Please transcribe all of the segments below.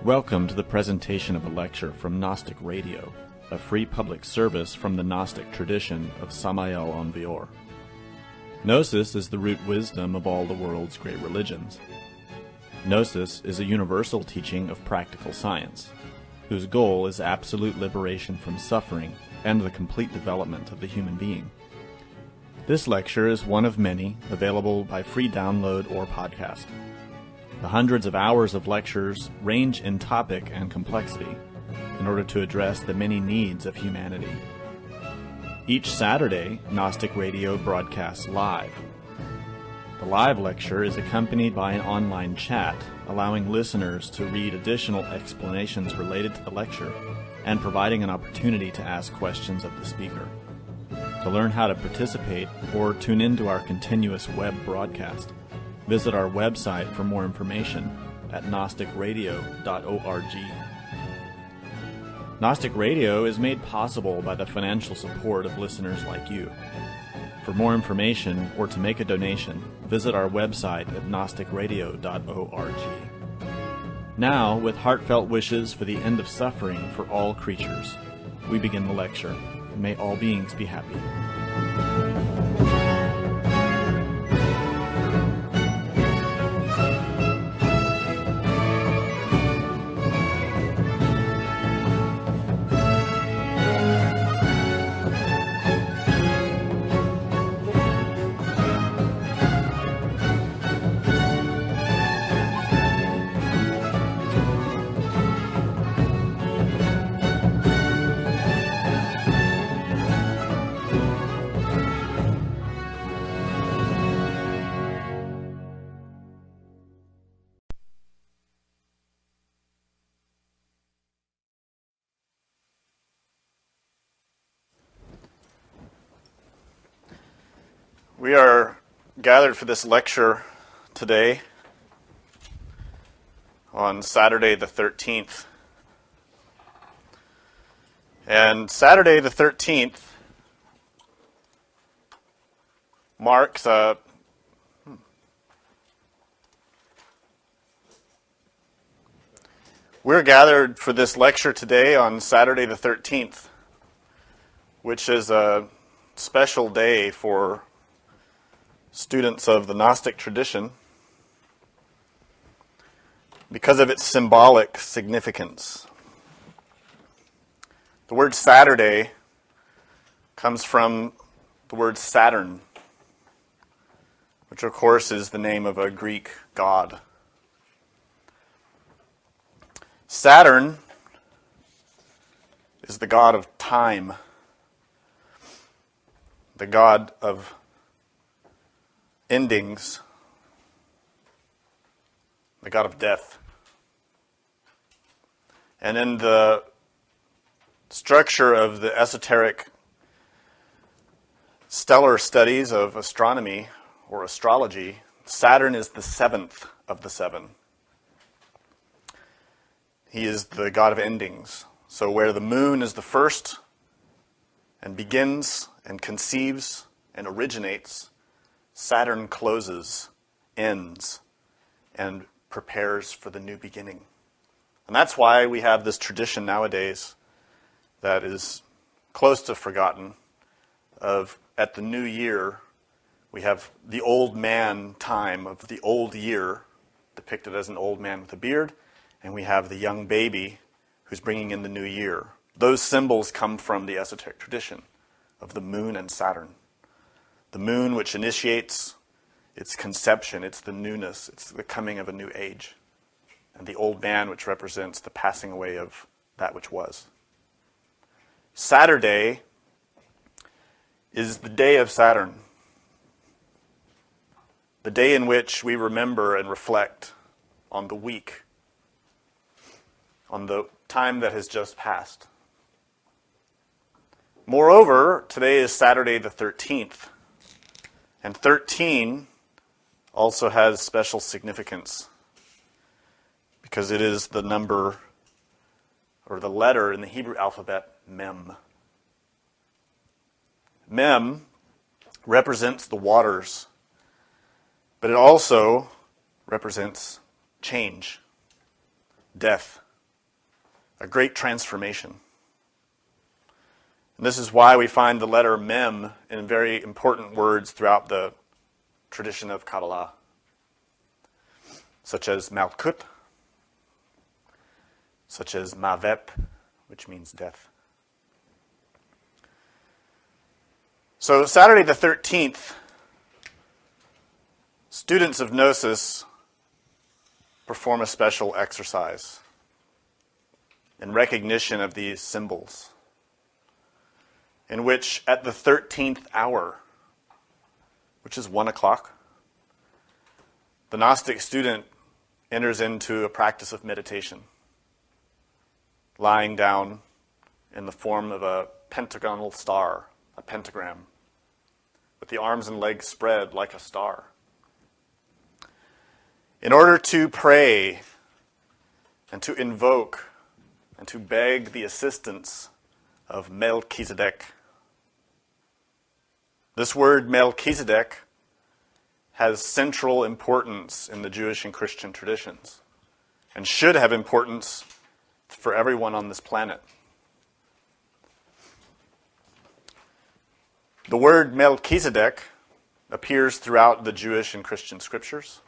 Welcome to the presentation of a lecture from Gnostic Radio, a free public service from the Gnostic tradition of Samael on Vior. Gnosis is the root wisdom of all the world's great religions. Gnosis is a universal teaching of practical science, whose goal is absolute liberation from suffering and the complete development of the human being. This lecture is one of many available by free download or podcast. The hundreds of hours of lectures range in topic and complexity in order to address the many needs of humanity. Each Saturday, Gnostic Radio broadcasts live. The live lecture is accompanied by an online chat, allowing listeners to read additional explanations related to the lecture and providing an opportunity to ask questions of the speaker. To learn how to participate or tune into our continuous web broadcast, visit our website for more information at gnosticradio.org. Gnostic Radio is made possible by the financial support of listeners like you. For more information or to make a donation, visit our website at gnosticradio.org. Now, with heartfelt wishes for the end of suffering for all creatures, we begin the lecture. May all beings be happy. We are gathered for this lecture today on Saturday the 13th. And Saturday the 13th marks We're gathered for this lecture today on Saturday the 13th, which is a special day for students of the Gnostic tradition because of its symbolic significance. The word Saturday comes from the word Saturn, which of course is the name of a Greek god. Saturn is the god of time, the god of endings, the god of death. And in the structure of the esoteric stellar studies of astronomy or astrology, Saturn is the seventh of the seven. He is the god of endings. So where the moon is the first and begins and conceives and originates, Saturn closes, ends, and prepares for the new beginning. And that's why we have this tradition nowadays that is close to forgotten of at the new year, we have the old man time of the old year depicted as an old man with a beard, and we have the young baby who's bringing in the new year. Those symbols come from the esoteric tradition of the moon and Saturn. The moon, which initiates its conception, it's the newness, it's the coming of a new age. And the old man, which represents the passing away of that which was. Saturday is the day of Saturn, the day in which we remember and reflect on the week, on the time that has just passed. Moreover, today is Saturday the 13th. And 13 also has special significance because it is the number or the letter in the Hebrew alphabet, Mem. Mem represents the waters, but it also represents change, death, a great transformation. And this is why we find the letter Mem in very important words throughout the tradition of Kabbalah, such as Malkut, such as Mavet, which means death. So Saturday the 13th, students of Gnosis perform a special exercise in recognition of these symbols, in which at the 13th hour, which is 1 o'clock, the Gnostic student enters into a practice of meditation, lying down in the form of a pentagonal star, a pentagram, with the arms and legs spread like a star, in order to pray and to invoke and to beg the assistance of Melchisedek. This word Melchisedek has central importance in the Jewish and Christian traditions, and should have importance for everyone on this planet. The word Melchisedek appears throughout the Jewish and Christian scriptures,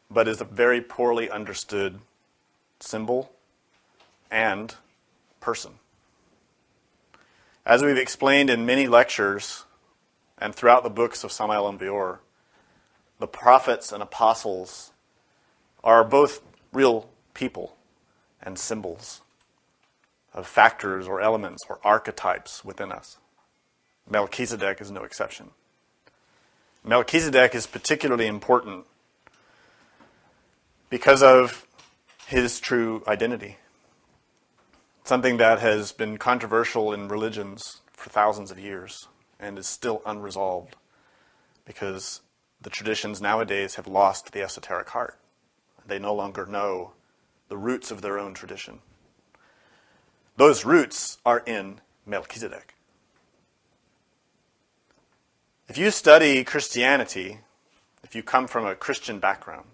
but is a very poorly understood symbol and person. As we've explained in many lectures and throughout the books of Samael and Beor, the prophets and apostles are both real people and symbols of factors or elements or archetypes within us. Melchizedek is no exception. Melchizedek is particularly important because of his true identity, something that has been controversial in religions for thousands of years and is still unresolved because the traditions nowadays have lost the esoteric heart. They no longer know the roots of their own tradition. Those roots are in Melchizedek. If you study Christianity, if you come from a Christian background,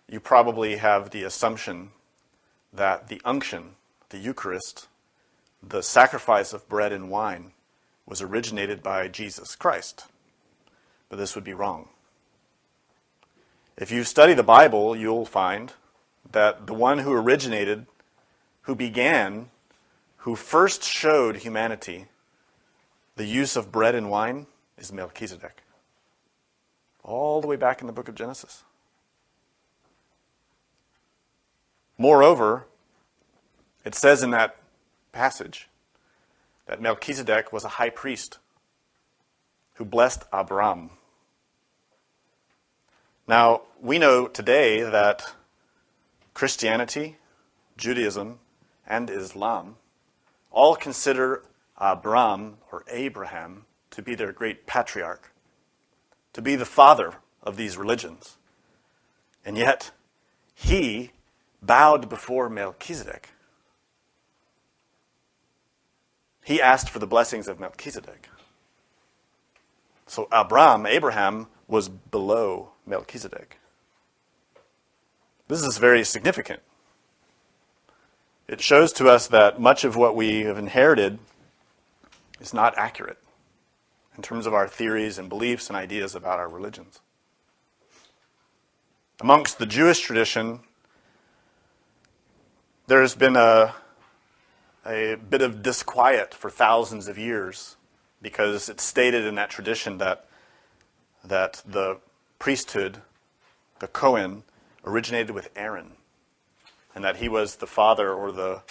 you probably have the assumption that the unction, the Eucharist, the sacrifice of bread and wine, was originated by Jesus Christ. But this would be wrong. If you study the Bible, you'll find that the one who originated, who began, who first showed humanity the use of bread and wine is Melchizedek. All the way back in the book of Genesis. Moreover, it says in that passage that Melchizedek was a high priest who blessed Abraham. Now, we know today that Christianity, Judaism, and Islam all consider Abraham or Abraham to be their great patriarch, to be the father of these religions. And yet, he bowed before Melchizedek. He asked for the blessings of Melchizedek. So Abraham was below Melchizedek. This is very significant. It shows to us that much of what we have inherited is not accurate in terms of our theories and beliefs and ideas about our religions. Amongst the Jewish tradition, there has been a bit of disquiet for thousands of years because it's stated in that tradition that the priesthood, the Cohen, originated with Aaron, and that he was the father or the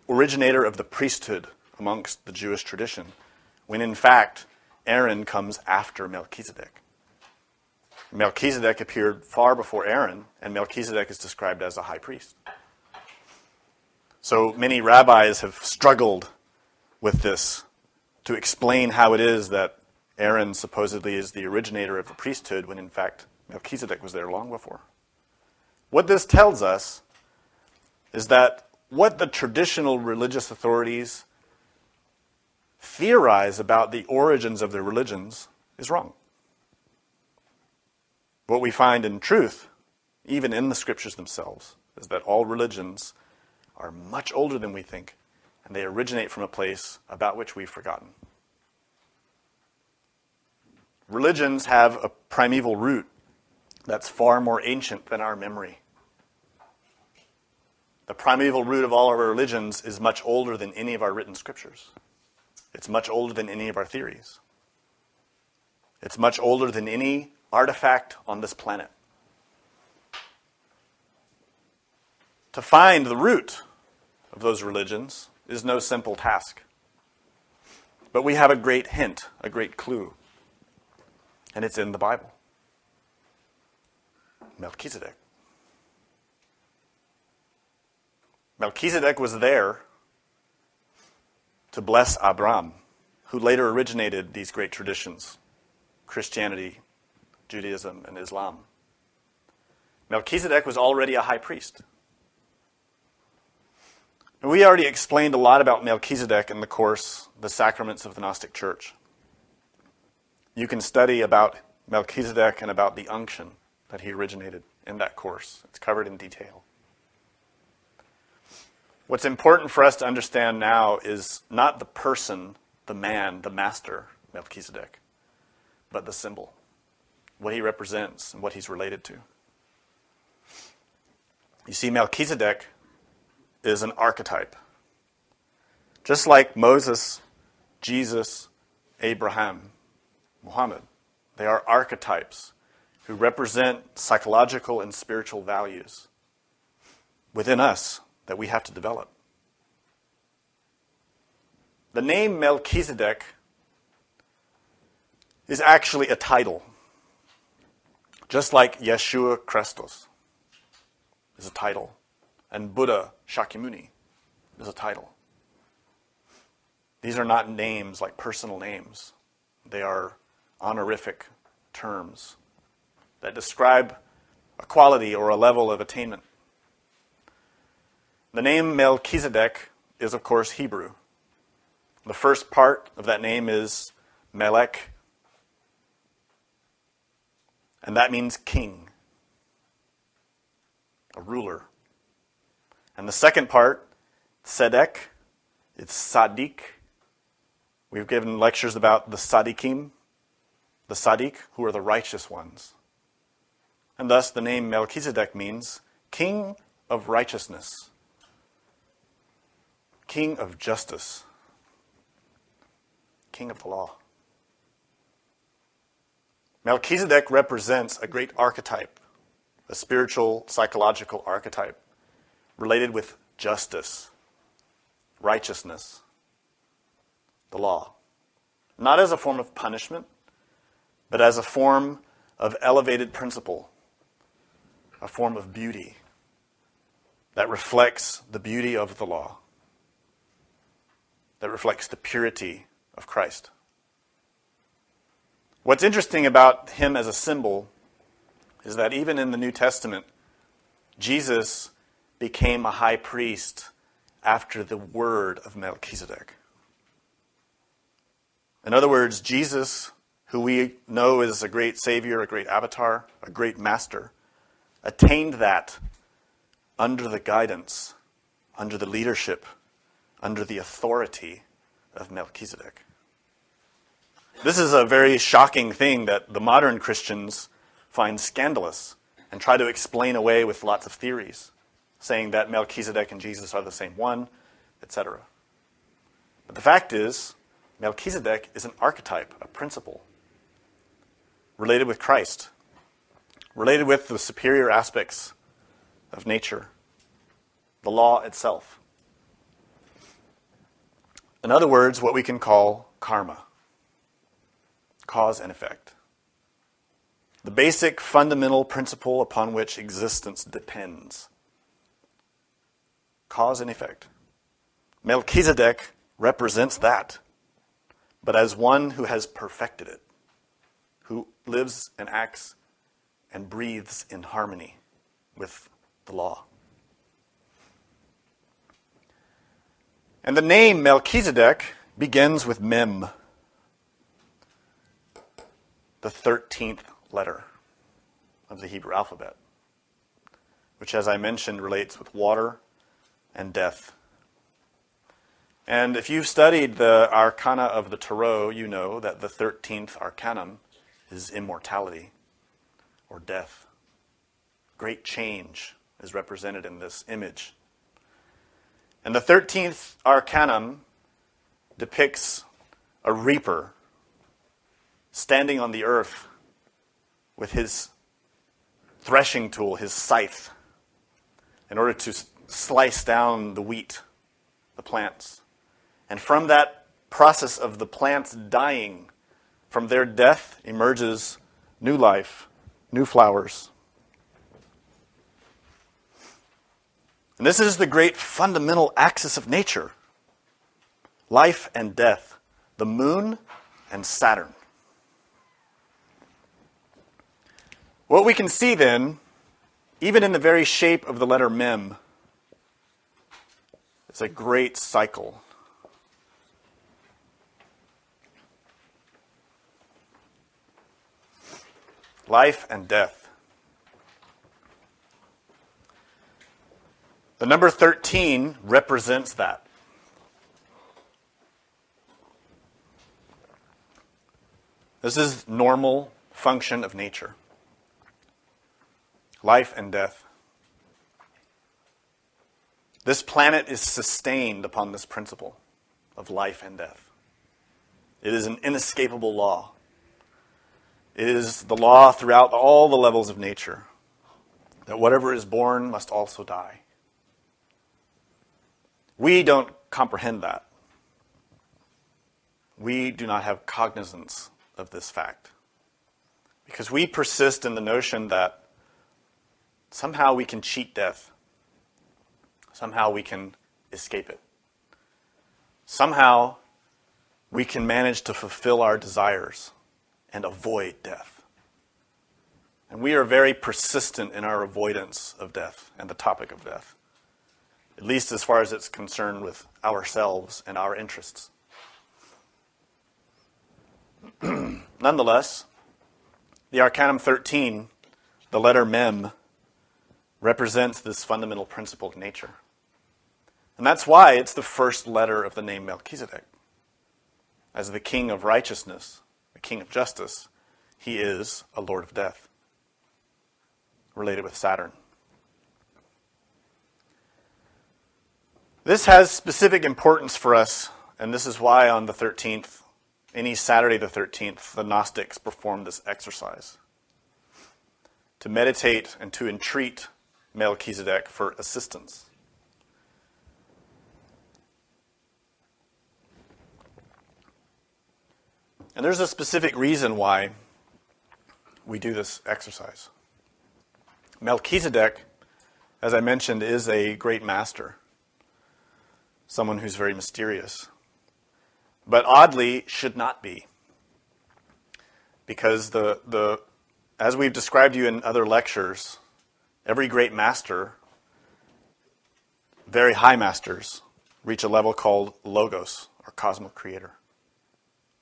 originator of the priesthood amongst the Jewish tradition, when in fact Aaron comes after Melchizedek. Melchizedek appeared far before Aaron, and Melchizedek is described as a high priest. So many rabbis have struggled with this to explain how it is that Aaron supposedly is the originator of the priesthood when in fact Melchizedek was there long before. What this tells us is that what the traditional religious authorities theorize about the origins of their religions is wrong. What we find in truth, even in the scriptures themselves, is that all religions are much older than we think, and they originate from a place about which we've forgotten. Religions have a primeval root that's far more ancient than our memory. The primeval root of all of our religions is much older than any of our written scriptures. It's much older than any of our theories. It's much older than any artifact on this planet. To find the root of those religions is no simple task. But we have a great hint, a great clue. And it's in the Bible. Melchizedek. Melchizedek was there to bless Abraham, who later originated these great traditions, Christianity, Judaism, and Islam. Melchizedek was already a high priest. And we already explained a lot about Melchizedek in the course, The Sacraments of the Gnostic Church. You can study about Melchizedek and about the unction that he originated in that course. It's covered in detail. What's important for us to understand now is not the person, the man, the master, Melchizedek, but the symbol, what he represents and what he's related to. You see, Melchizedek is an archetype. Just like Moses, Jesus, Abraham, Muhammad, they are archetypes who represent psychological and spiritual values within us that we have to develop. The name Melchizedek is actually a title, just like Yeshua Christos is a title, and Buddha Shakyamuni is a title. These are not names like personal names. They are honorific terms that describe a quality or a level of attainment. The name Melchizedek is, of course, Hebrew. The first part of that name is Melech, and that means king, a ruler. And the second part, Tzedek, it's Sadiq. We've given lectures about the Sadiqim, the Sadiq, who are the righteous ones. And thus the name Melchizedek means king of righteousness, king of justice, king of the law. Melchizedek represents a great archetype, a spiritual, psychological archetype related with justice, righteousness, the law. Not as a form of punishment, but as a form of elevated principle, a form of beauty that reflects the beauty of the law, that reflects the purity of Christ. What's interesting about him as a symbol is that even in the New Testament, Jesus became a high priest after the word of Melchizedek. In other words, Jesus, who we know is a great savior, a great avatar, a great master, attained that under the guidance, under the leadership, under the authority of Melchizedek. This is a very shocking thing that the modern Christians find scandalous and try to explain away with lots of theories, saying that Melchizedek and Jesus are the same one, etc. But the fact is, Melchizedek is an archetype, a principle, related with Christ, related with the superior aspects of nature, the law itself. In other words, what we can call karma, cause and effect. The basic fundamental principle upon which existence depends. Cause and effect. Melchizedek represents that, but as one who has perfected it, who lives and acts and breathes in harmony with the law. And the name Melchizedek begins with Mem, the 13th letter of the Hebrew alphabet, which, as I mentioned, relates with water, and death. And if you've studied the arcana of the Tarot, you know that the 13th arcanum is immortality or death. Great change is represented in this image. And the 13th arcanum depicts a reaper standing on the earth with his threshing tool, his scythe, in order to slice down the wheat, the plants. And from that process of the plants dying, from their death emerges new life, new flowers. And this is the great fundamental axis of nature. Life and death. The moon and Saturn. What we can see then, even in the very shape of the letter Mem, is a great cycle. Life and death. The number 13 represents that. This is normal function of nature. Life and death. This planet is sustained upon this principle of life and death. It is an inescapable law. It is the law throughout all the levels of nature that whatever is born must also die. We don't comprehend that. We do not have cognizance of this fact because we persist in the notion that somehow we can cheat death. Somehow we can escape it. Somehow we can manage to fulfill our desires and avoid death. And we are very persistent in our avoidance of death and the topic of death, at least as far as it's concerned with ourselves and our interests. Nonetheless, the Arcanum 13, the letter Mem, represents this fundamental principle of nature. And that's why it's the first letter of the name Melchisedek. As the king of righteousness, the king of justice, he is a lord of death, related with Saturn. This has specific importance for us, and this is why on the 13th, any Saturday the 13th, the Gnostics perform this exercise to meditate and to entreat Melchizedek for assistance. And there's a specific reason why we do this exercise. Melchizedek, as I mentioned, is a great master, someone who's very mysterious, but oddly should not be, because as we've described you in other lectures, every great master, very high masters, reach a level called logos, or cosmic creator.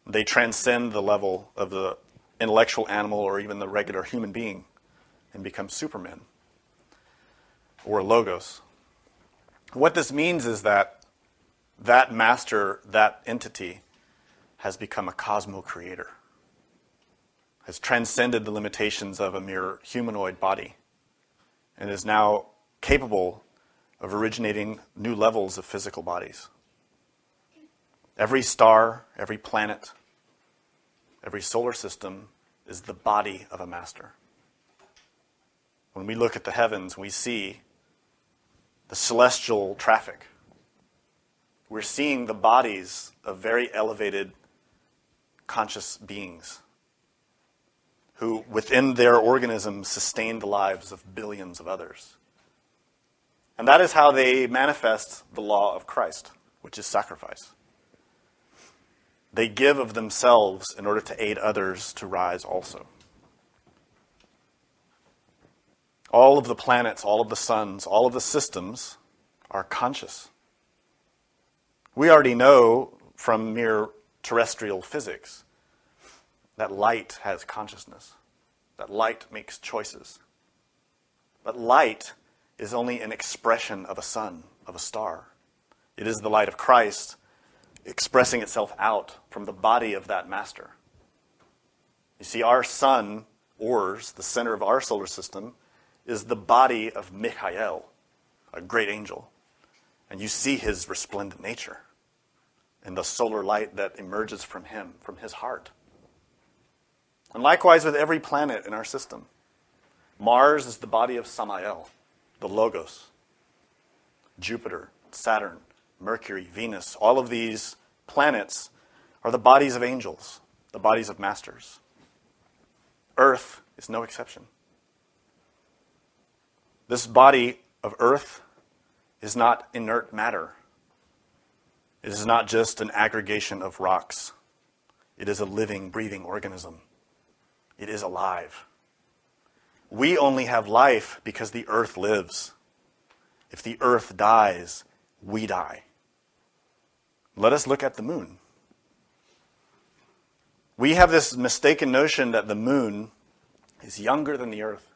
They transcend the level of the intellectual animal or even the regular human being and become supermen, or logos. What this means is that master, that entity, has become a cosmo creator, has transcended the limitations of a mere humanoid body, and is now capable of originating new levels of physical bodies. Every star, every planet, every solar system is the body of a master. When we look at the heavens, we see the celestial traffic. We're seeing the bodies of very elevated conscious beings who, within their organism, sustain the lives of billions of others. And that is how they manifest the law of Christ, which is sacrifice. They give of themselves in order to aid others to rise also. All of the planets, all of the suns, all of the systems are conscious. We already know from mere terrestrial physics that light has consciousness, that light makes choices. But light is only an expression of a sun, of a star. It is the light of Christ expressing itself out from the body of that master. You see, our sun, Ors, the center of our solar system, is the body of Michael, a great angel. And you see his resplendent nature and the solar light that emerges from him, from his heart. And likewise with every planet in our system. Mars is the body of Samael, the Logos. Jupiter, Saturn, Mercury, Venus, all of these planets are the bodies of angels, the bodies of masters. Earth is no exception. This body of Earth is not inert matter. It is not just an aggregation of rocks. It is a living, breathing organism. It is alive. We only have life because the Earth lives. If the Earth dies, we die. Let us look at the moon. We have this mistaken notion that the moon is younger than the Earth.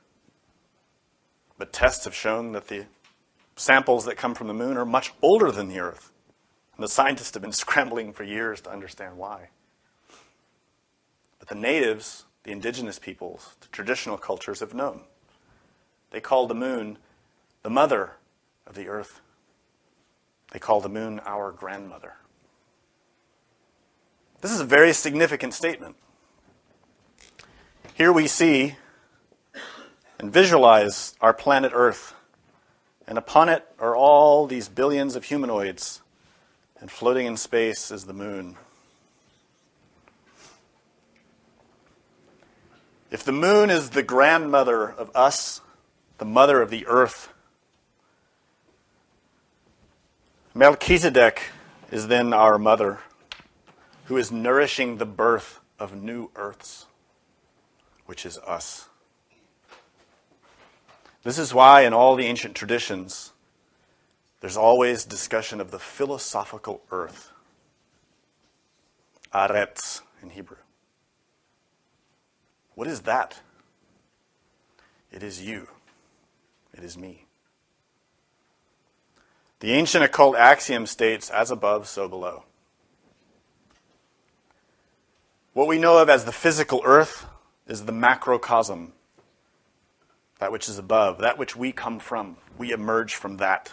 But tests have shown that the samples that come from the moon are much older than the Earth. And the scientists have been scrambling for years to understand why. But the natives, the indigenous peoples, the traditional cultures have known. They call the moon the mother of the Earth. They call the moon our grandmother. This is a very significant statement. Here we see and visualize our planet Earth, and upon it are all these billions of humanoids, and floating in space is the moon. If the moon is the grandmother of us, the mother of the Earth, Melchisedek is then our mother, who is nourishing the birth of new Earths, which is us. This is why in all the ancient traditions, there's always discussion of the philosophical earth. Aretz in Hebrew. What is that? It is you. It is me. The ancient occult axiom states, as above, so below. What we know of as the physical earth is the macrocosm, that which is above, that which we come from. We emerge from that.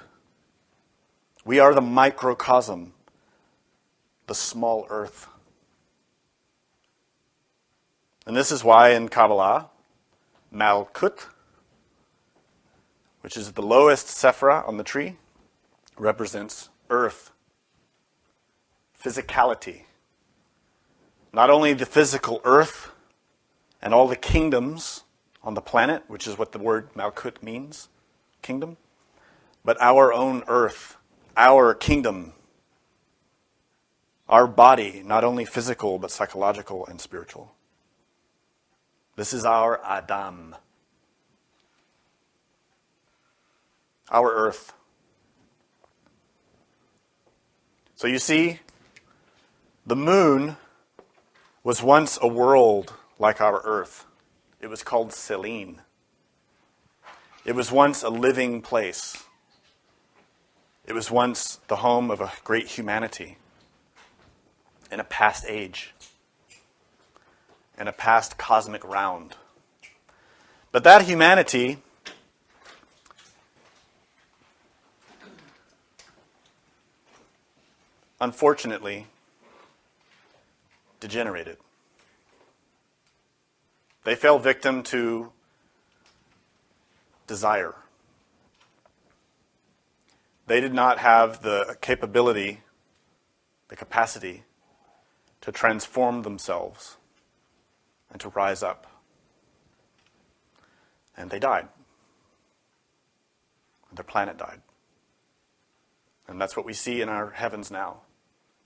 We are the microcosm, the small earth. And this is why in Kabbalah, Malkut, which is the lowest sephira on the tree, represents earth, physicality. Not only the physical earth and all the kingdoms on the planet, which is what the word Malkut means, kingdom, but our own earth, our kingdom, our body, not only physical, but psychological and spiritual. This is our Adam, our earth. So you see, the moon was once a world like our earth. It was called Selene. It was once a living place. It was once the home of a great humanity in a past age, in a past cosmic round. But that humanity unfortunately degenerated. They fell victim to desire. They did not have the capability, the capacity to transform themselves and to rise up. And they died. Their planet died. And that's what we see in our heavens now.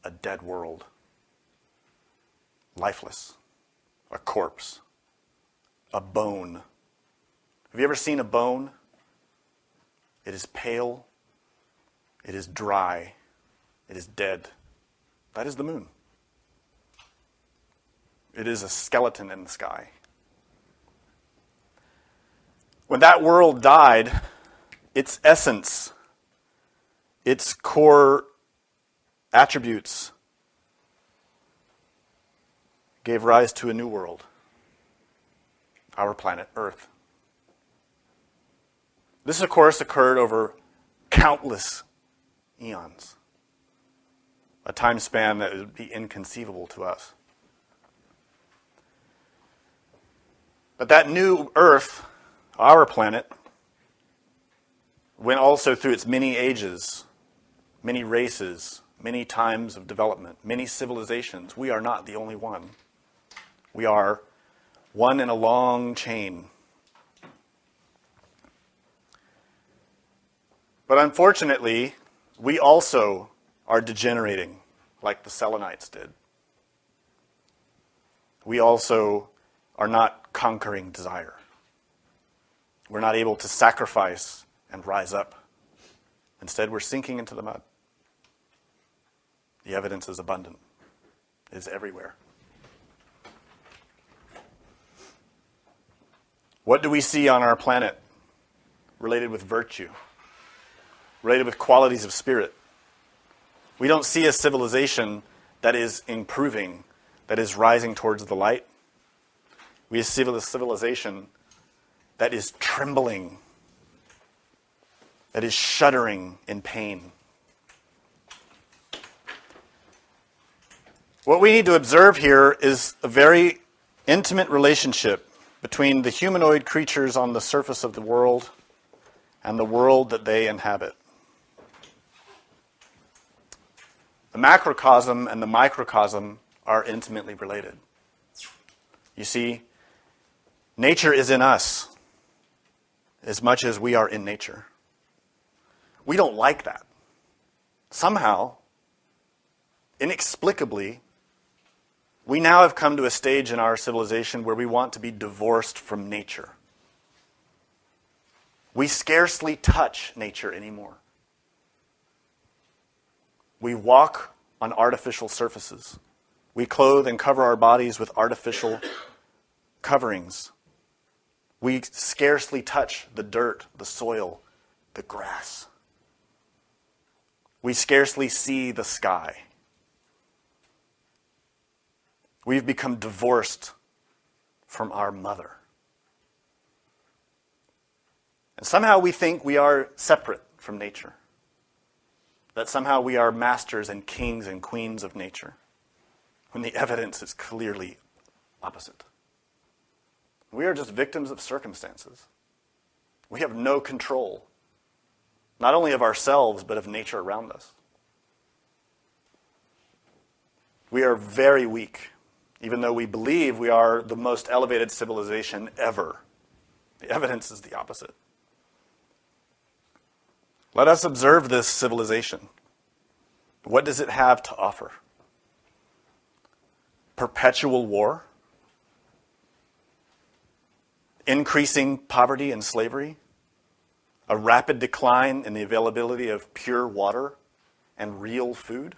A dead world. Lifeless. A corpse. A bone. Have you ever seen a bone? It is pale. It is dry. It is dead. That is the moon. It is a skeleton in the sky. When that world died, its essence, its core attributes gave rise to a new world, our planet Earth. This, of course, occurred over countless eons, a time span that would be inconceivable to us. But that new Earth, our planet, went also through its many ages, many races, many times of development, many civilizations. We are not the only one. We are one in a long chain. But unfortunately, we also are degenerating like the Selenites did. We also are not conquering desire. We're not able to sacrifice and rise up. Instead, we're sinking into the mud. The evidence is abundant. It is everywhere. What do we see on our planet related with virtue, related with qualities of spirit? We don't see a civilization that is improving, that is rising towards the light. We see a civilization that is trembling, that is shuddering in pain. What we need to observe here is a very intimate relationship between the humanoid creatures on the surface of the world and the world that they inhabit. The macrocosm and the microcosm are intimately related. You see, nature is in us as much as we are in nature. We don't like that. Somehow, inexplicably, we now have come to a stage in our civilization where we want to be divorced from nature. We scarcely touch nature anymore. We walk on artificial surfaces. We clothe and cover our bodies with artificial coverings. We scarcely touch the dirt, the soil, the grass. We scarcely see the sky. We've become divorced from our mother. And somehow we think we are separate from nature. That somehow we are masters and kings and queens of nature, when the evidence is clearly opposite. We are just victims of circumstances. We have no control, not only of ourselves, but of nature around us. We are very weak, even though we believe we are the most elevated civilization ever. The evidence is the opposite. Let us observe this civilization. What does it have to offer? Perpetual war? Increasing poverty and slavery? A rapid decline in the availability of pure water and real food?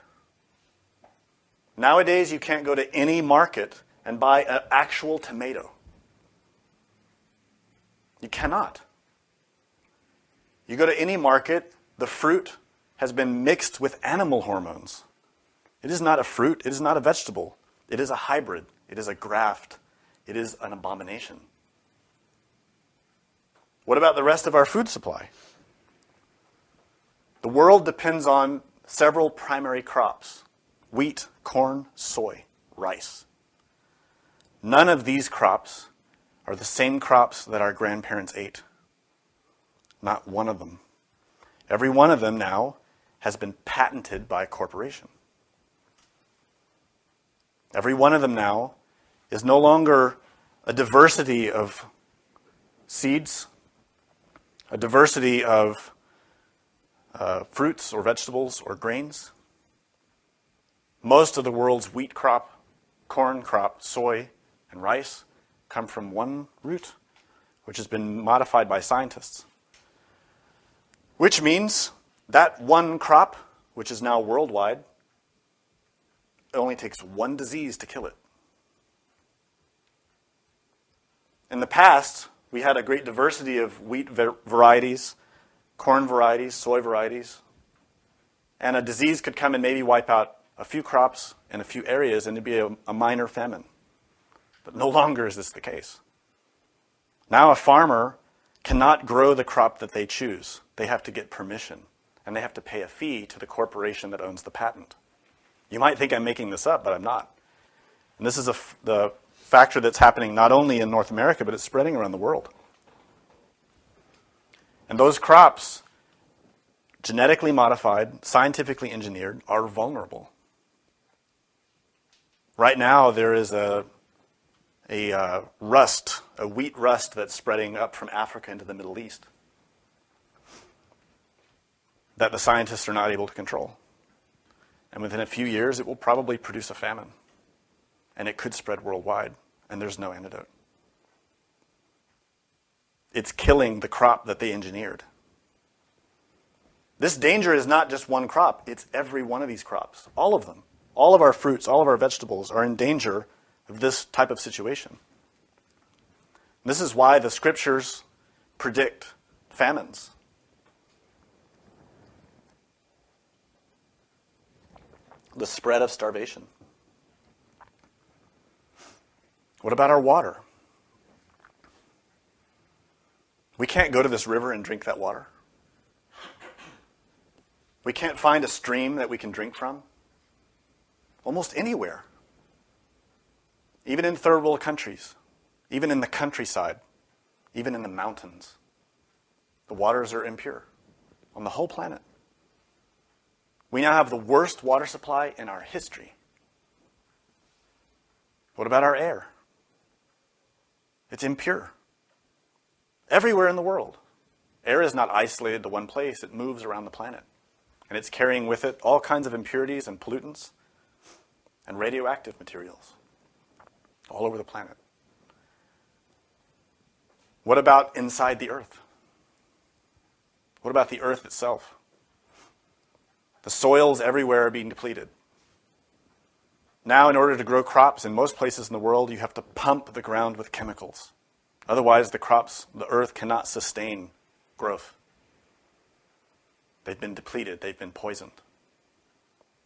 Nowadays, you can't go to any market and buy an actual tomato. You cannot. You go to any market, the fruit has been mixed with animal hormones. It is not a fruit. It is not a vegetable. It is a hybrid. It is a graft. It is an abomination. What about the rest of our food supply? The world depends on several primary crops: wheat, corn, soy, rice. None of these crops are the same crops that our grandparents ate. Not one of them. Every one of them now has been patented by a corporation. Every one of them now is no longer a diversity of seeds, a diversity of fruits or vegetables or grains. Most of the world's wheat crop, corn crop, soy, and rice come from one root, which has been modified by scientists. Which means that one crop, which is now worldwide, it only takes one disease to kill it. In the past, we had a great diversity of wheat varieties, corn varieties, soy varieties. And a disease could come and maybe wipe out a few crops in a few areas, and it'd be a minor famine. But no longer is this the case. Now a farmer cannot grow the crop that they choose. They have to get permission, and they have to pay a fee to the corporation that owns the patent. You might think I'm making this up, but I'm not. And this is the factor that's happening not only in North America, but it's spreading around the world. And those crops, genetically modified, scientifically engineered, are vulnerable. Right now, there is a wheat rust that's spreading up from Africa into the Middle East that the scientists are not able to control. And within a few years, it will probably produce a famine. And it could spread worldwide, and there's no antidote. It's killing the crop that they engineered. This danger is not just one crop, it's every one of these crops, all of them. All of our fruits, all of our vegetables are in danger of this type of situation. This is why the scriptures predict famines. The spread of starvation. What about our water? We can't go to this river and drink that water. We can't find a stream that we can drink from. Almost anywhere. Even in third world countries. Even in the countryside. Even in the mountains. The waters are impure. On the whole planet. We now have the worst water supply in our history. What about our air? It's impure. Everywhere in the world. Air is not isolated to one place. It moves around the planet. And it's carrying with it all kinds of impurities and pollutants and radioactive materials all over the planet. What about inside the earth? What about the earth itself? The soils everywhere are being depleted. Now, in order to grow crops in most places in the world, you have to pump the ground with chemicals. Otherwise, the earth cannot sustain growth. They've been depleted. They've been poisoned.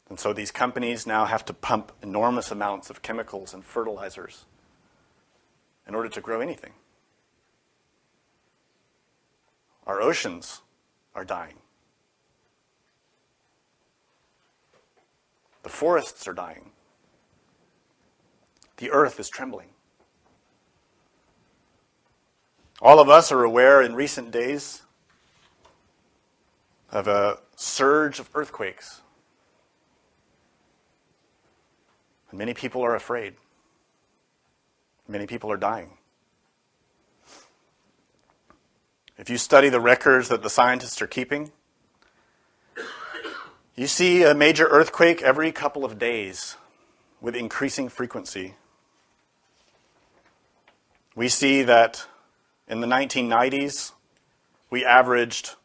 And so these companies now have to pump enormous amounts of chemicals and fertilizers in order to grow anything. Our oceans are dying. The forests are dying. The earth is trembling. All of us are aware in recent days of a surge of earthquakes. And many people are afraid. Many people are dying. If you study the records that the scientists are keeping, you see a major earthquake every couple of days with increasing frequency. We see that in the 1990s, we averaged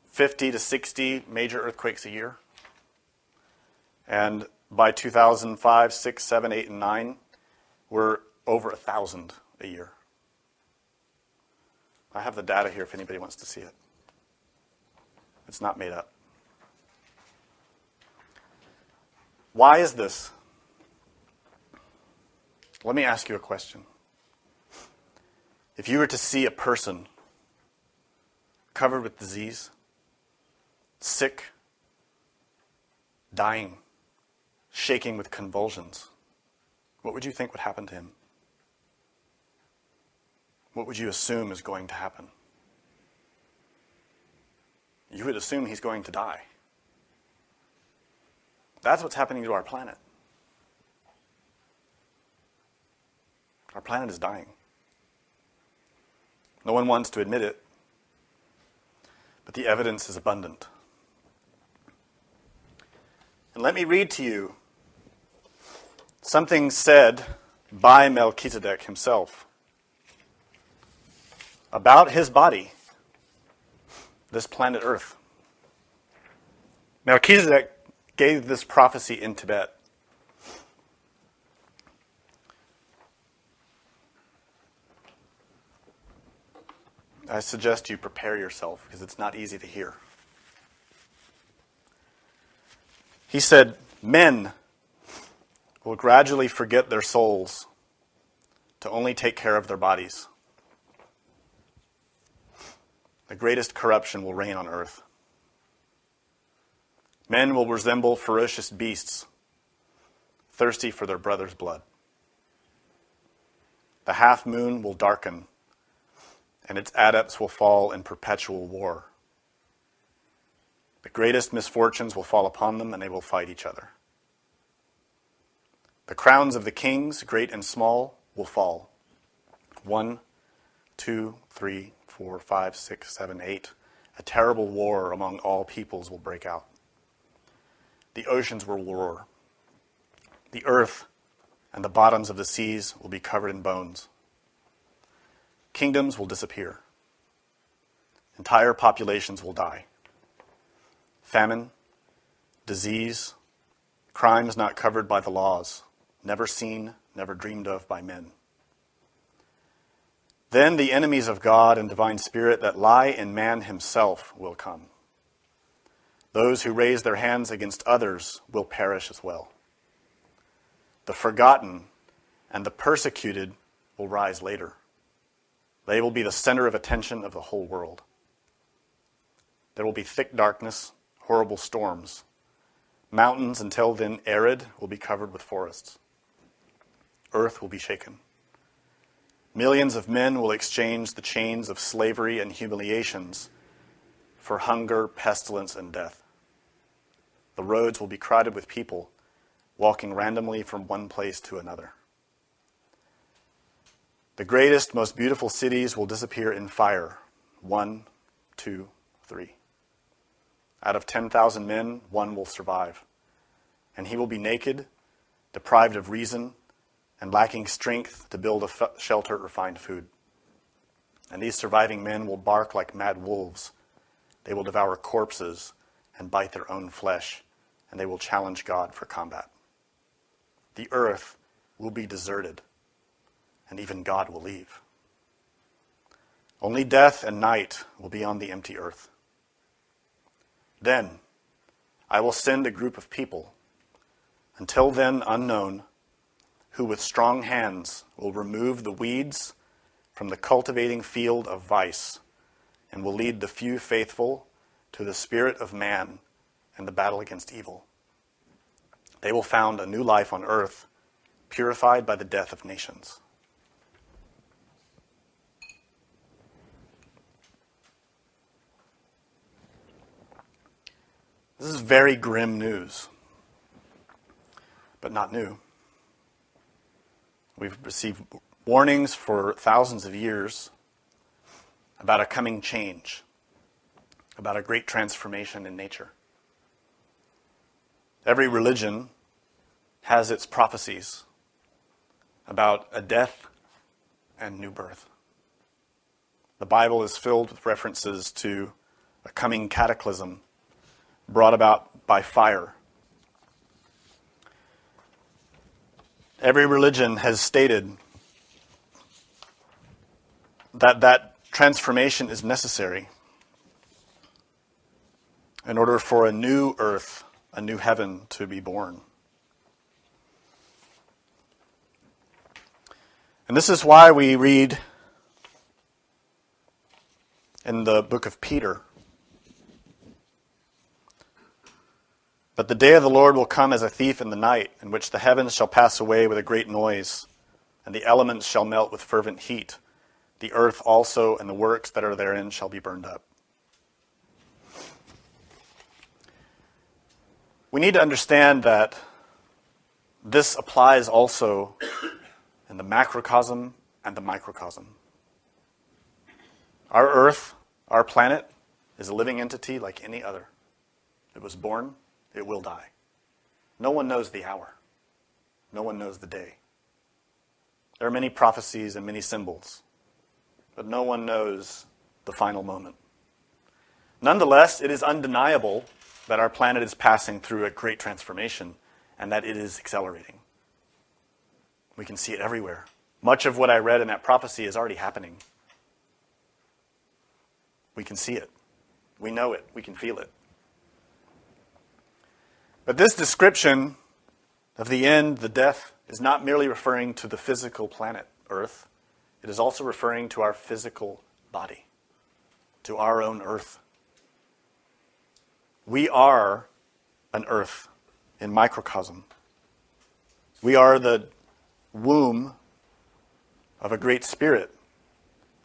50 to 60 major earthquakes a year. And by 2005, 6, 7, 8, and 9, we're over 1,000 a year. I have the data here if anybody wants to see it. It's not made up. Why is this? Let me ask you a question. If you were to see a person covered with disease, sick, dying, shaking with convulsions, what would you think would happen to him? What would you assume is going to happen? You would assume he's going to die. That's what's happening to our planet. Our planet is dying. No one wants to admit it, but the evidence is abundant. And let me read to you something said by Melchisedek himself about his body, this planet Earth. Melchisedek gave this prophecy in Tibet. I suggest you prepare yourself because it's not easy to hear. He said, men will gradually forget their souls to only take care of their bodies. The greatest corruption will reign on earth. Men will resemble ferocious beasts, thirsty for their brother's blood. The half moon will darken, and its adepts will fall in perpetual war. The greatest misfortunes will fall upon them, and they will fight each other. The crowns of the kings, great and small, will fall. 1, 2, 3, 4, 5, 6, 7, 8. A terrible war among all peoples will break out. The oceans will roar. The earth and the bottoms of the seas will be covered in bones. Kingdoms will disappear. Entire populations will die. Famine, disease, crimes not covered by the laws, never seen, never dreamed of by men. Then the enemies of God and divine spirit that lie in man himself will come. Those who raise their hands against others will perish as well. The forgotten and the persecuted will rise later. They will be the center of attention of the whole world. There will be thick darkness, horrible storms. Mountains, until then arid, will be covered with forests. Earth will be shaken. Millions of men will exchange the chains of slavery and humiliations for hunger, pestilence, and death. The roads will be crowded with people walking randomly from one place to another. The greatest, most beautiful cities will disappear in fire. 1, 2, 3. Out of 10,000 men, 1 will survive. And he will be naked, deprived of reason, and lacking strength to build a shelter or find food. And these surviving men will bark like mad wolves. They will devour corpses and bite their own flesh, and they will challenge God for combat. The earth will be deserted, and even God will leave. Only death and night will be on the empty earth. Then I will send a group of people, until then unknown, who with strong hands will remove the weeds from the cultivating field of vice, and will lead the few faithful to the spirit of man and the battle against evil. They will found a new life on earth, purified by the death of nations. This is very grim news, but not new. We've received warnings for thousands of years about a coming change, about a great transformation in nature. Every religion has its prophecies about a death and new birth. The Bible is filled with references to a coming cataclysm brought about by fire. Every religion has stated that that transformation is necessary in order for a new earth, a new heaven to be born. And this is why we read in the book of Peter, "But the day of the Lord will come as a thief in the night, in which the heavens shall pass away with a great noise, and the elements shall melt with fervent heat. The earth also and the works that are therein shall be burned up." We need to understand that this applies also in the macrocosm and the microcosm. Our earth, our planet, is a living entity like any other. It was born. It will die. No one knows the hour. No one knows the day. There are many prophecies and many symbols, but no one knows the final moment. Nonetheless, it is undeniable that our planet is passing through a great transformation and that it is accelerating. We can see it everywhere. Much of what I read in that prophecy is already happening. We can see it. We know it. We can feel it. But this description of the end, the death, is not merely referring to the physical planet Earth. It is also referring to our physical body, to our own earth. We are an earth in microcosm. We are the womb of a great spirit,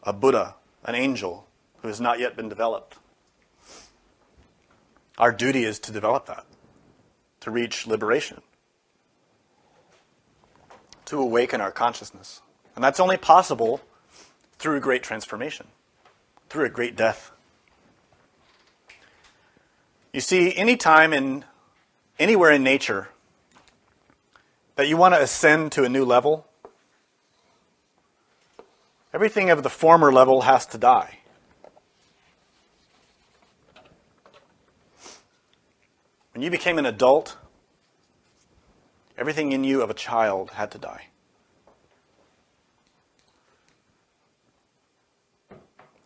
a Buddha, an angel who has not yet been developed. Our duty is to develop that, to reach liberation, to awaken our consciousness. And that's only possible through a great transformation, through a great death. You see, anywhere in nature that you want to ascend to a new level, everything of the former level has to die. When you became an adult, everything in you of a child had to die.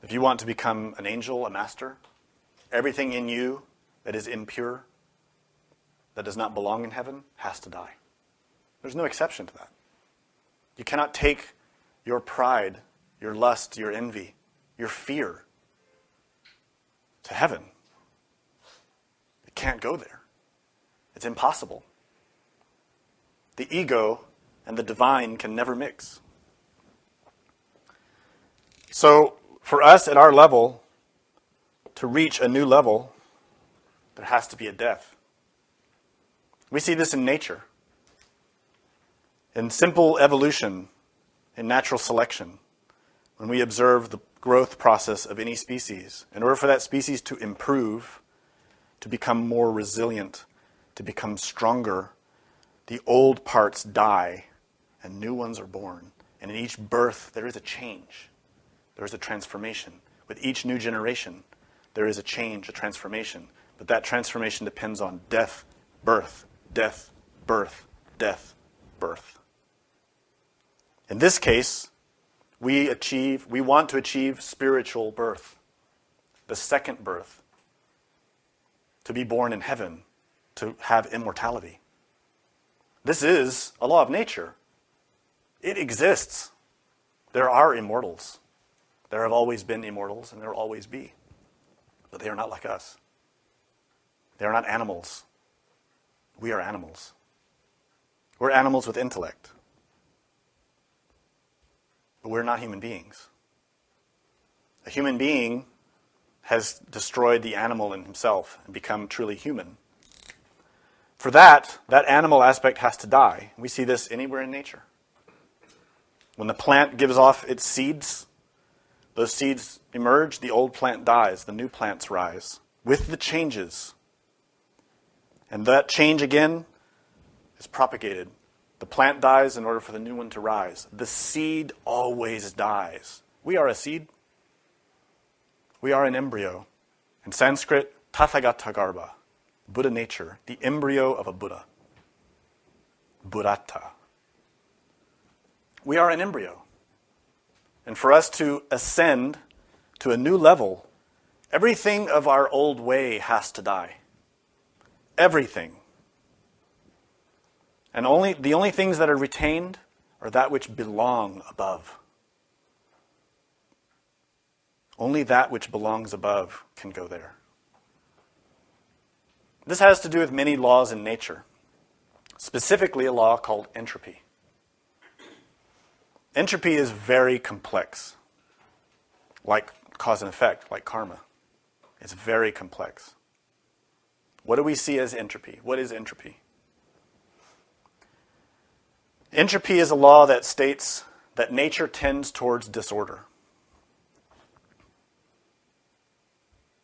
If you want to become an angel, a master, everything in you that is impure, that does not belong in heaven, has to die. There's no exception to that. You cannot take your pride, your lust, your envy, your fear to heaven. It can't go there. It's impossible. The ego and the divine can never mix. So, for us at our level, to reach a new level, there has to be a death. We see this in nature. In simple evolution, in natural selection, when we observe the growth process of any species, in order for that species to improve, to become more resilient, to become stronger, the old parts die and new ones are born. And in each birth, there is a change. There is a transformation. With each new generation, there is a change, a transformation. But that transformation depends on death, birth, death, birth, death, birth. In this case, we want to achieve spiritual birth, the second birth, to be born in heaven, to have immortality. This is a law of nature. It exists. There are immortals. There have always been immortals, and there will always be. But they are not like us. They are not animals. We are animals. We're animals with intellect. But we're not human beings. A human being has destroyed the animal in himself and become truly human. For that animal aspect has to die. We see this anywhere in nature. When the plant gives off its seeds, those seeds emerge, the old plant dies, the new plants rise with the changes. And that change again is propagated. The plant dies in order for the new one to rise. The seed always dies. We are a seed. We are an embryo. In Sanskrit, Tathagata Garbha, Buddha nature, the embryo of a Buddha. Buddhata. We are an embryo. And for us to ascend to a new level, everything of our old way has to die. Everything. And the only things that are retained are that which belong above. Only that which belongs above can go there. This has to do with many laws in nature, specifically a law called entropy. Entropy is very complex, like cause and effect, like karma. It's very complex. What do we see as entropy? What is entropy? Entropy is a law that states that nature tends towards disorder.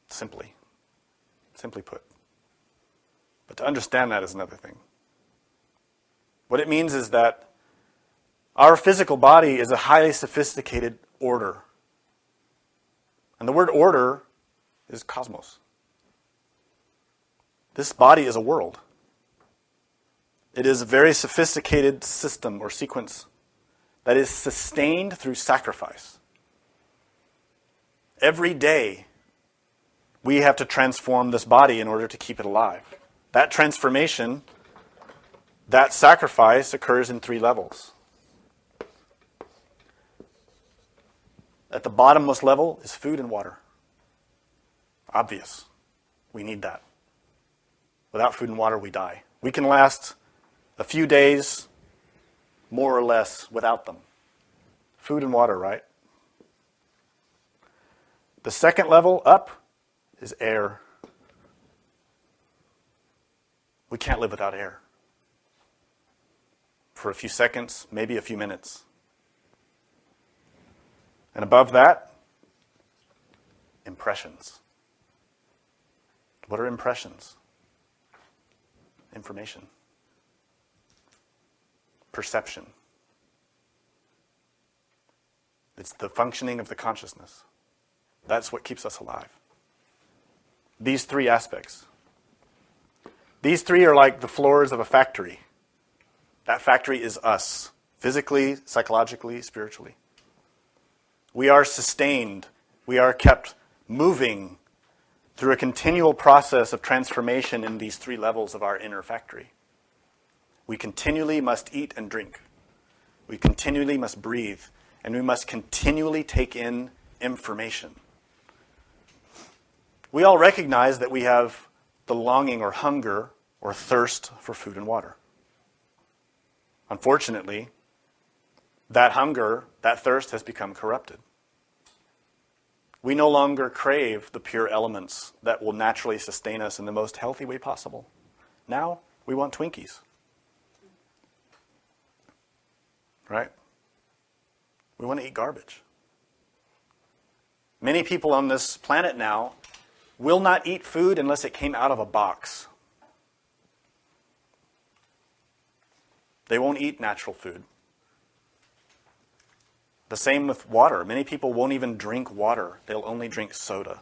Simply put. But to understand that is another thing. What it means is that our physical body is a highly sophisticated order. And the word order is cosmos. This body is a world. It is a very sophisticated system or sequence that is sustained through sacrifice. Every day, we have to transform this body in order to keep it alive. That transformation, that sacrifice occurs in 3 levels. At the bottommost level is food and water. Obvious. We need that. Without food and water, we die. We can last a few days, more or less, without them. Food and water, right? The second level up is air. We can't live without air. For a few seconds, maybe a few minutes. And above that, impressions. What are impressions? Information. Perception. It's the functioning of the consciousness. That's what keeps us alive. These 3 aspects. These 3 are like the floors of a factory. That factory is us, physically, psychologically, spiritually. We are sustained. We are kept moving through a continual process of transformation in these 3 levels of our inner factory. We continually must eat and drink. We continually must breathe. And we must continually take in information. We all recognize that we have the longing or hunger or thirst for food and water. Unfortunately, that hunger, that thirst has become corrupted. We no longer crave the pure elements that will naturally sustain us in the most healthy way possible. Now, we want Twinkies. Right? We want to eat garbage. Many people on this planet now will not eat food unless it came out of a box. They won't eat natural food. The same with water. Many people won't even drink water. They'll only drink soda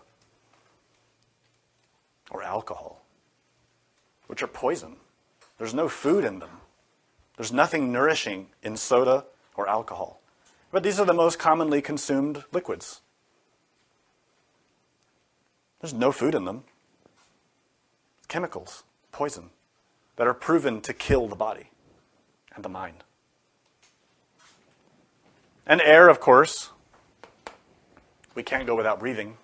or alcohol, which are poison. There's no food in them. There's nothing nourishing in soda or alcohol. But these are the most commonly consumed liquids. There's no food in them. Chemicals, poison, that are proven to kill the body and the mind. And air, of course. We can't go without breathing.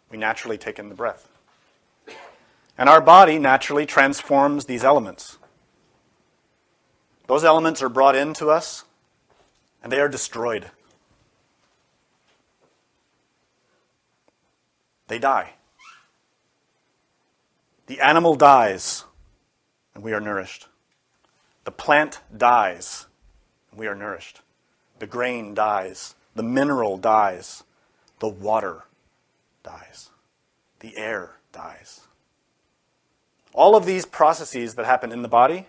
We naturally take in the breath. And our body naturally transforms these elements. Those elements are brought into us, and they are destroyed. They die. The animal dies, and we are nourished. The plant dies, and we are nourished. The grain dies. The mineral dies. The water dies. The air dies. All of these processes that happen in the body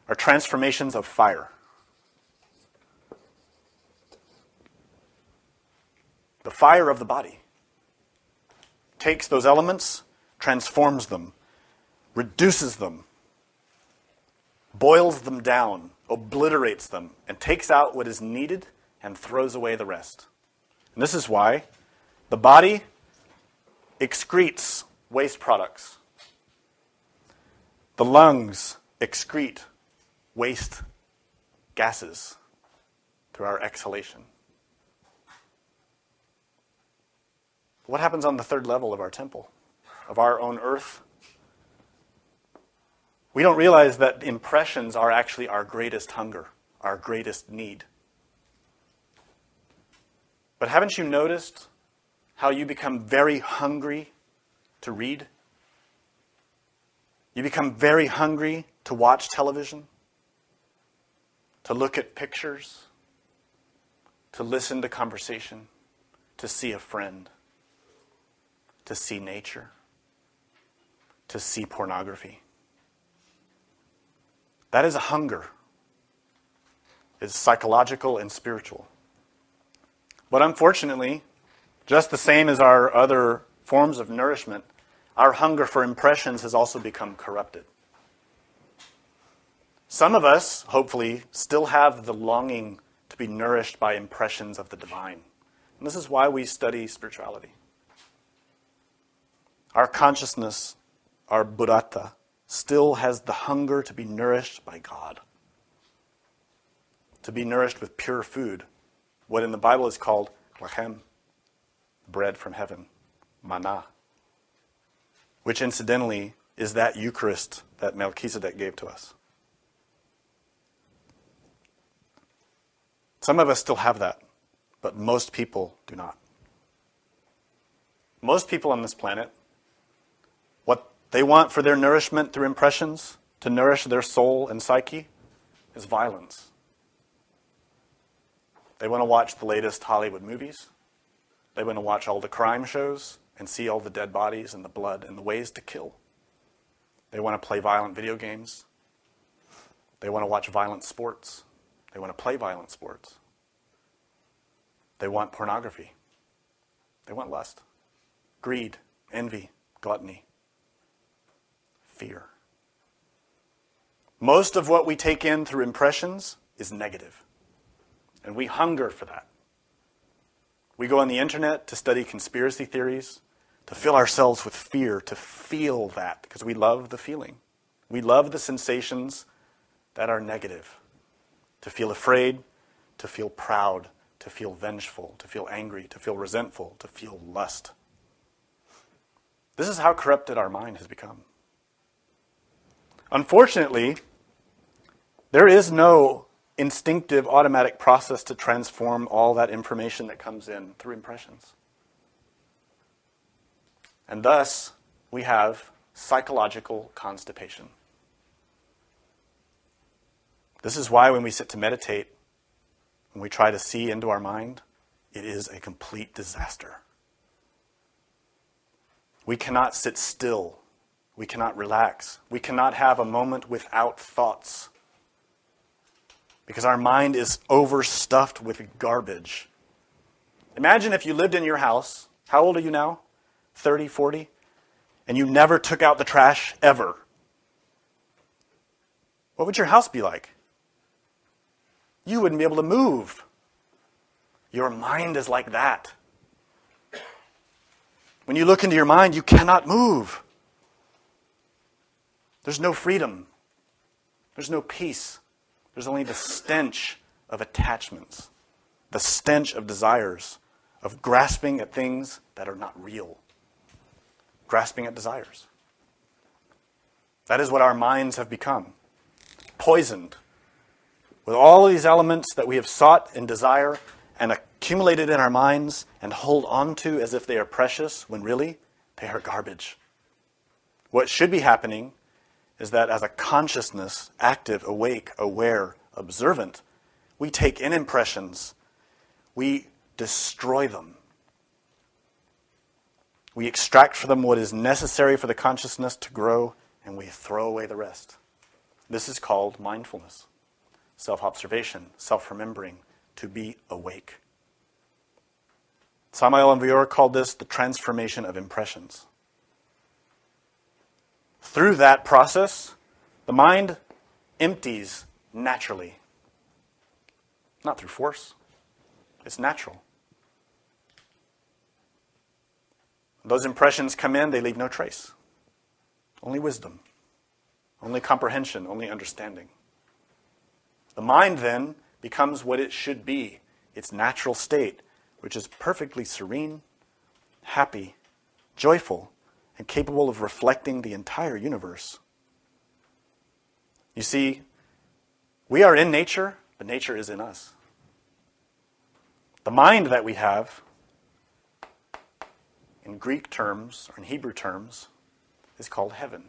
are transformations of fire. The fire of the body takes those elements, transforms them, reduces them, boils them down, obliterates them, and takes out what is needed and throws away the rest. And this is why the body excretes waste products. The lungs excrete waste gases through our exhalation. What happens on the 3rd level of our temple, of our own earth? We don't realize that impressions are actually our greatest hunger, our greatest need. But haven't you noticed how you become very hungry to read? You become very hungry to watch television, to look at pictures, to listen to conversation, to see a friend, to see nature, to see pornography. That is a hunger. It's psychological and spiritual. But unfortunately, just the same as our other forms of nourishment, our hunger for impressions has also become corrupted. Some of us, hopefully, still have the longing to be nourished by impressions of the divine. And this is why we study spirituality. Our consciousness, our buddhata, still has the hunger to be nourished by God, to be nourished with pure food, what in the Bible is called lachem, bread from heaven, manna, which incidentally is that Eucharist that Melchisedek gave to us. Some of us still have that, but most people do not. Most people on this planet, what they want for their nourishment through impressions, to nourish their soul and psyche, is violence. They want to watch the latest Hollywood movies. They want to watch all the crime shows and see all the dead bodies and the blood and the ways to kill. They want to play violent video games. They want to watch violent sports. They want to play violent sports. They want pornography. They want lust, greed, envy, gluttony, fear. Most of what we take in through impressions is negative, and we hunger for that. We go on the internet to study conspiracy theories, to fill ourselves with fear, to feel that, because we love the feeling. We love the sensations that are negative. To feel afraid, to feel proud, to feel vengeful, to feel angry, to feel resentful, to feel lust. This is how corrupted our mind has become. Unfortunately, there is no instinctive, automatic process to transform all that information that comes in through impressions. And thus, we have psychological constipation. This is why when we sit to meditate, when we try to see into our mind, it is a complete disaster. We cannot sit still. We cannot relax. We cannot have a moment without thoughts. Because our mind is overstuffed with garbage. Imagine if you lived in your house. How old are you now? 30, 40? And you never took out the trash, ever. What would your house be like? You wouldn't be able to move. Your mind is like that. When you look into your mind, you cannot move. There's no freedom. There's no peace. There's only the stench of attachments, the stench of desires, of grasping at things that are not real. Grasping at desires. That is what our minds have become. Poisoned with all of these elements that we have sought and desire and accumulated in our minds and hold on to as if they are precious, when really they are garbage. What should be happening is that as a consciousness, active, awake, aware, observant, we take in impressions, we destroy them. We extract from them what is necessary for the consciousness to grow, and we throw away the rest. This is called mindfulness, self-observation, self-remembering, to be awake. Samael and Vior called this the transformation of impressions. Through that process, the mind empties naturally. Not through force. It's natural. Those impressions come in, they leave no trace. Only wisdom. Only comprehension, only understanding. The mind then becomes what it should be, its natural state, which is perfectly serene, happy, joyful, and capable of reflecting the entire universe. You see, we are in nature, but nature is in us. The mind that we have, in Greek terms, or in Hebrew terms, is called heaven.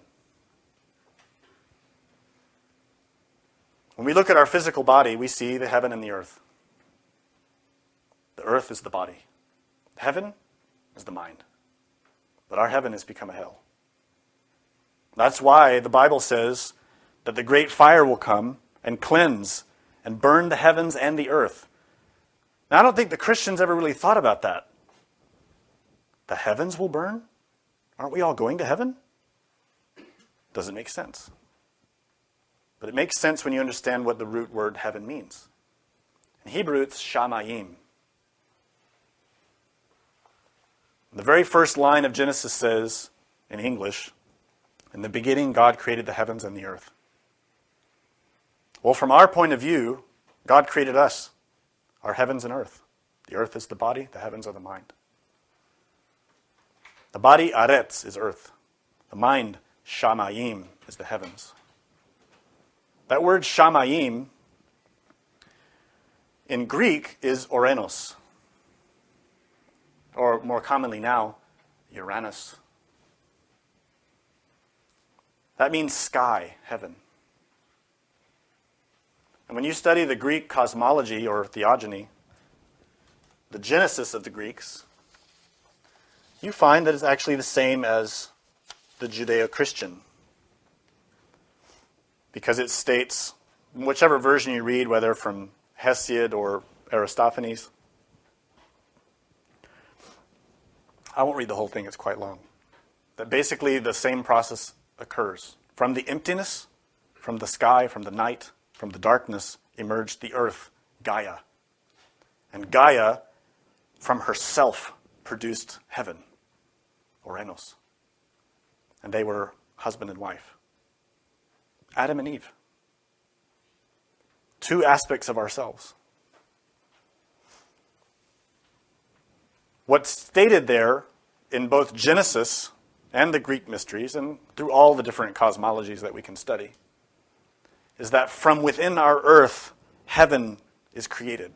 When we look at our physical body, we see the heaven and the earth. The earth is the body. Heaven is the mind. But our heaven has become a hell. That's why the Bible says that the great fire will come and cleanse and burn the heavens and the earth. Now, I don't think the Christians ever really thought about that. The heavens will burn? Aren't we all going to heaven? Doesn't make sense. But it makes sense when you understand what the root word heaven means. In Hebrew, it's shamayim. The very first line of Genesis says, in English, In the beginning, God created the heavens and the earth. Well, from our point of view, God created us, our heavens and earth. The earth is the body, the heavens are the mind. The body, aretz, is earth. The mind, shamayim, is the heavens. That word shamayim in Greek is ouranos, or more commonly now, uranus. That means sky, heaven. And when you study the Greek cosmology or theogony, the genesis of the Greeks, you find that it's actually the same as the Judeo-Christian. Because it states, in whichever version you read, whether from Hesiod or Aristophanes, I won't read the whole thing, it's quite long, that basically the same process occurs. From the emptiness, from the sky, from the night, from the darkness, emerged the earth, Gaia. And Gaia, from herself, produced heaven, ouranos. And they were husband and wife. Adam and Eve. Two aspects of ourselves. What's stated there in both Genesis and the Greek mysteries, and through all the different cosmologies that we can study, is that from within our earth, heaven is created.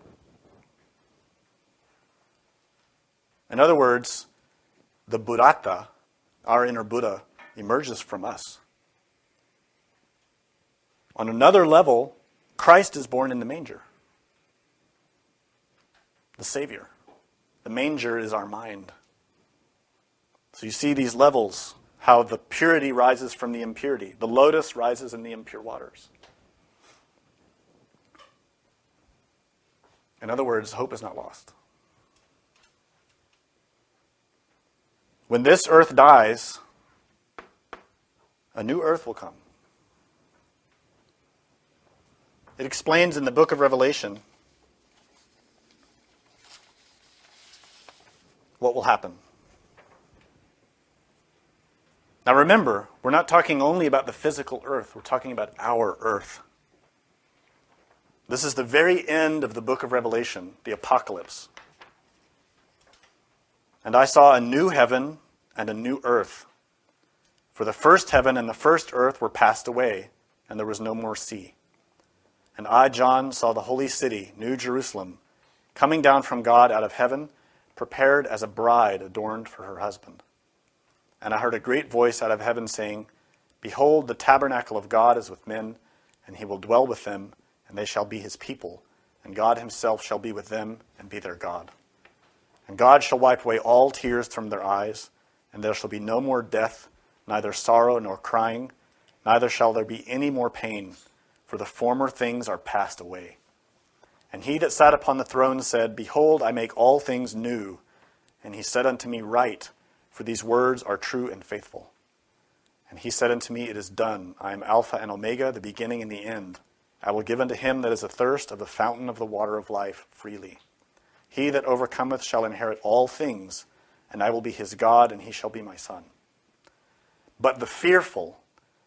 In other words, the Buddhata, our inner Buddha, emerges from us. On another level, Christ is born in the manger. The Savior. The manger is our mind. So you see these levels, how the purity rises from the impurity. The lotus rises in the impure waters. In other words, hope is not lost. When this earth dies, a new earth will come. It explains in the book of Revelation what will happen. Now remember, we're not talking only about the physical earth, we're talking about our earth. This is the very end of the book of Revelation, the apocalypse. And I saw a new heaven and a new earth. For the first heaven and the first earth were passed away, and there was no more sea. And I, John, saw the holy city, New Jerusalem, coming down from God out of heaven, prepared as a bride adorned for her husband. And I heard a great voice out of heaven saying, Behold, the tabernacle of God is with men, and he will dwell with them, and they shall be his people, and God himself shall be with them and be their God. And God shall wipe away all tears from their eyes, and there shall be no more death, neither sorrow nor crying, neither shall there be any more pain, for the former things are passed away. And he that sat upon the throne said, Behold, I make all things new. And he said unto me, Write, for these words are true and faithful. And he said unto me, It is done. I am Alpha and Omega, the beginning and the end. I will give unto him that is athirst of the fountain of the water of life freely. He that overcometh shall inherit all things, and I will be his God, and he shall be my son. But the fearful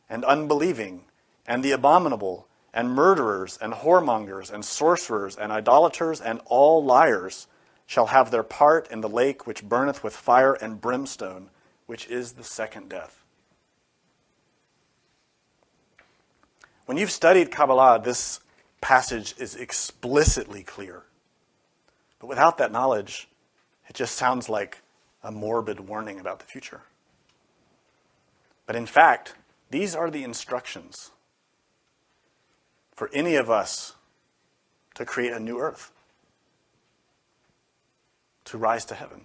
and unbelieving and the abominable and murderers and whoremongers and sorcerers and idolaters and all liars shall have their part in the lake which burneth with fire and brimstone, which is the second death. When you've studied Kabbalah, this passage is explicitly clear. But without that knowledge, it just sounds like a morbid warning about the future. But in fact, these are the instructions for any of us to create a new earth, to rise to heaven.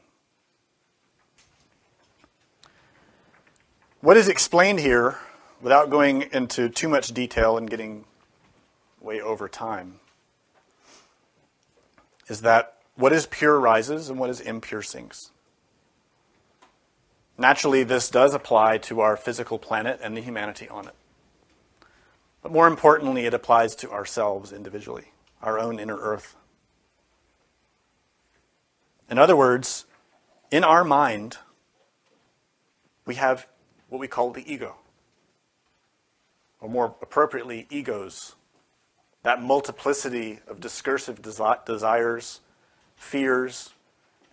What is explained here, without going into too much detail and getting way over time, is that what is pure rises and what is impure sinks. Naturally, this does apply to our physical planet and the humanity on it. But more importantly, it applies to ourselves individually, our own inner earth. In other words, in our mind, we have what we call the ego. or more appropriately, egos, that multiplicity of discursive desires, fears,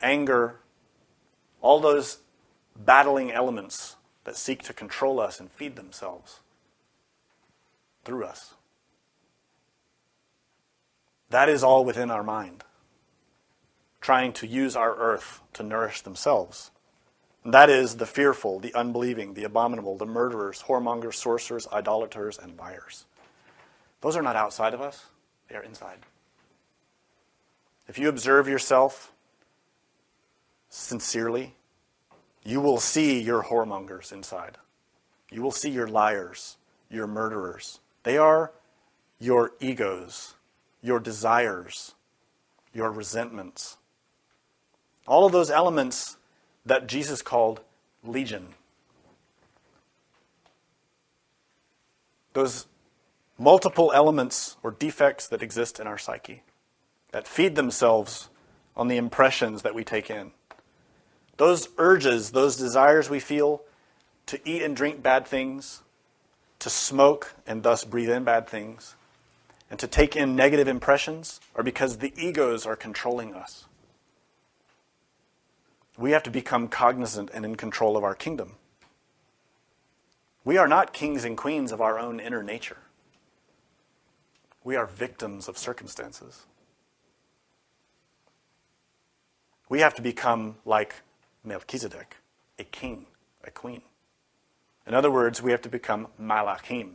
anger, all those battling elements that seek to control us and feed themselves through us. That is all within our mind, trying to use our earth to nourish themselves. And that is the fearful, the unbelieving, the abominable, the murderers, whoremongers, sorcerers, idolaters, and liars. Those are not outside of us, they are inside. If you observe yourself sincerely, you will see your whoremongers inside. You will see your liars, your murderers. They are your egos, your desires, your resentments. All of those elements that Jesus called legion. Those multiple elements or defects that exist in our psyche, that feed themselves on the impressions that we take in. Those urges, those desires we feel to eat and drink bad things, to smoke and thus breathe in bad things, and to take in negative impressions are because the egos are controlling us. We have to become cognizant and in control of our kingdom. We are not kings and queens of our own inner nature. We are victims of circumstances. We have to become like Melchisedek, a king, a queen. In other words, we have to become malachim,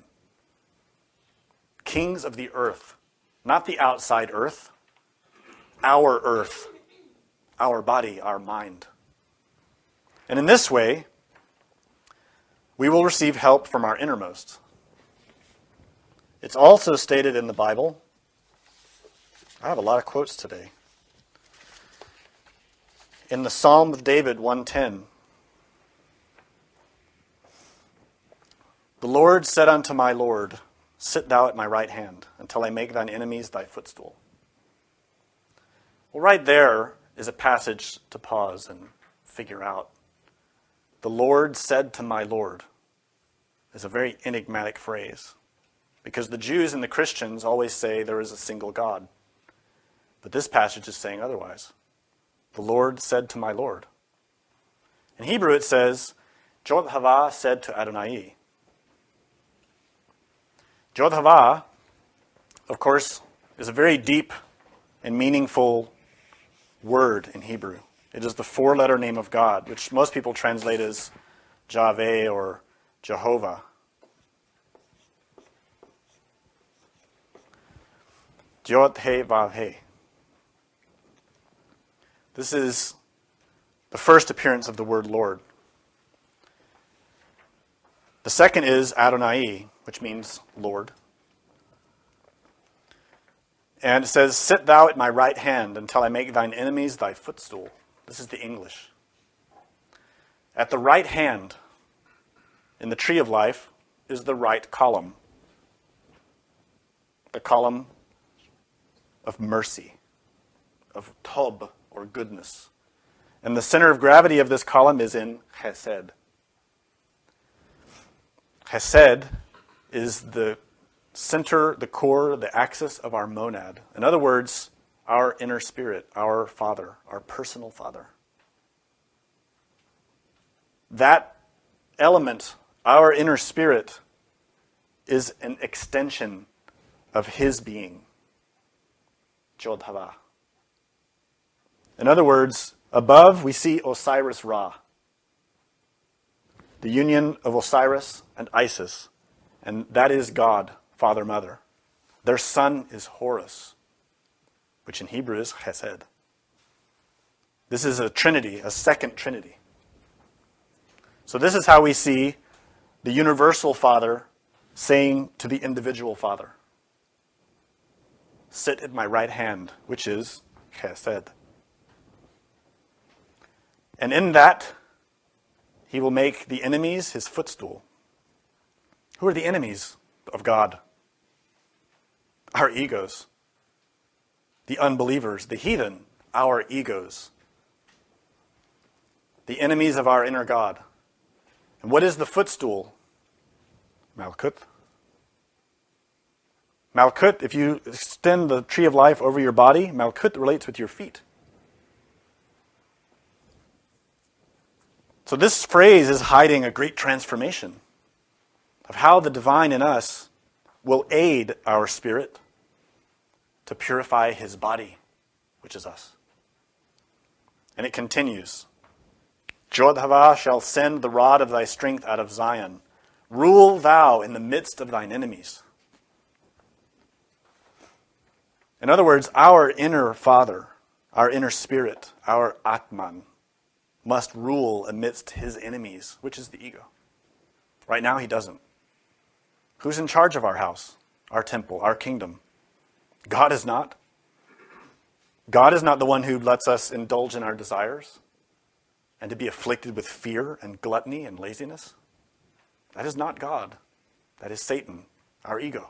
kings of the earth, not the outside earth, our body, our mind. And in this way, we will receive help from our innermost. It's also stated in the Bible. I have a lot of quotes today. In the Psalm of David 110, the Lord said unto my Lord, sit thou at my right hand, until I make thine enemies thy footstool. Well, right there is a passage to pause and figure out. The Lord said to my Lord is a very enigmatic phrase, because the Jews and the Christians always say there is a single God. But this passage is saying otherwise. The Lord said to my Lord. In Hebrew it says, Jod Hava said to Adonai. Jod Hava, of course, is a very deep and meaningful word in Hebrew. It is the four-letter name of God, which most people translate as Javeh or Jehovah. Jod He Vav He. This is the first appearance of the word Lord. The second is Adonai, which means Lord. And it says, sit thou at my right hand until I make thine enemies thy footstool. This is the English. At the right hand, in the tree of life, is the right column. The column of mercy, of tob, or goodness. And the center of gravity of this column is in chesed. Chesed is the center, the core, the axis of our monad. In other words, our inner spirit, our Father, our personal Father. That element, our inner spirit, is an extension of His being. Jod Hava. In other words, above we see Osiris Ra, the union of Osiris and Isis, and that is God, Father, Mother. Their son is Horus, which in Hebrew is Chesed. This is a trinity, a second trinity. So this is how we see the universal Father saying to the individual Father, sit at my right hand, which is Chesed. And in that, He will make the enemies His footstool. Who are the enemies of God? Our egos. The unbelievers, the heathen, our egos. The enemies of our inner God. And what is the footstool? Malkuth. Malkut, if you extend the tree of life over your body, Malkut relates with your feet. So this phrase is hiding a great transformation of how the divine in us will aid our spirit to purify his body, which is us. And it continues. Jodhava shall send the rod of thy strength out of Zion. Rule thou in the midst of thine enemies. In other words, our inner father, our inner spirit, our Atman, must rule amidst his enemies, which is the ego. Right now he doesn't. Who's in charge of our house, our temple, our kingdom? God is not. God is not the one who lets us indulge in our desires and to be afflicted with fear and gluttony and laziness. That is not God. That is Satan, our ego.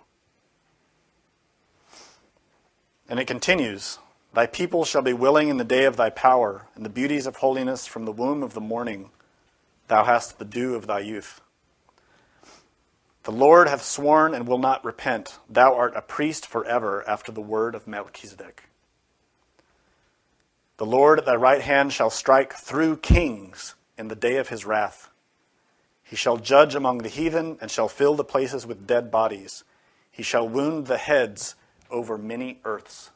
And it continues, thy people shall be willing in the day of thy power, and the beauties of holiness from the womb of the morning. Thou hast the dew of thy youth. The Lord hath sworn and will not repent. Thou art a priest forever after the word of Melchisedek. The Lord at thy right hand shall strike through kings in the day of his wrath. He shall judge among the heathen and shall fill the places with dead bodies. He shall wound the heads over many earths.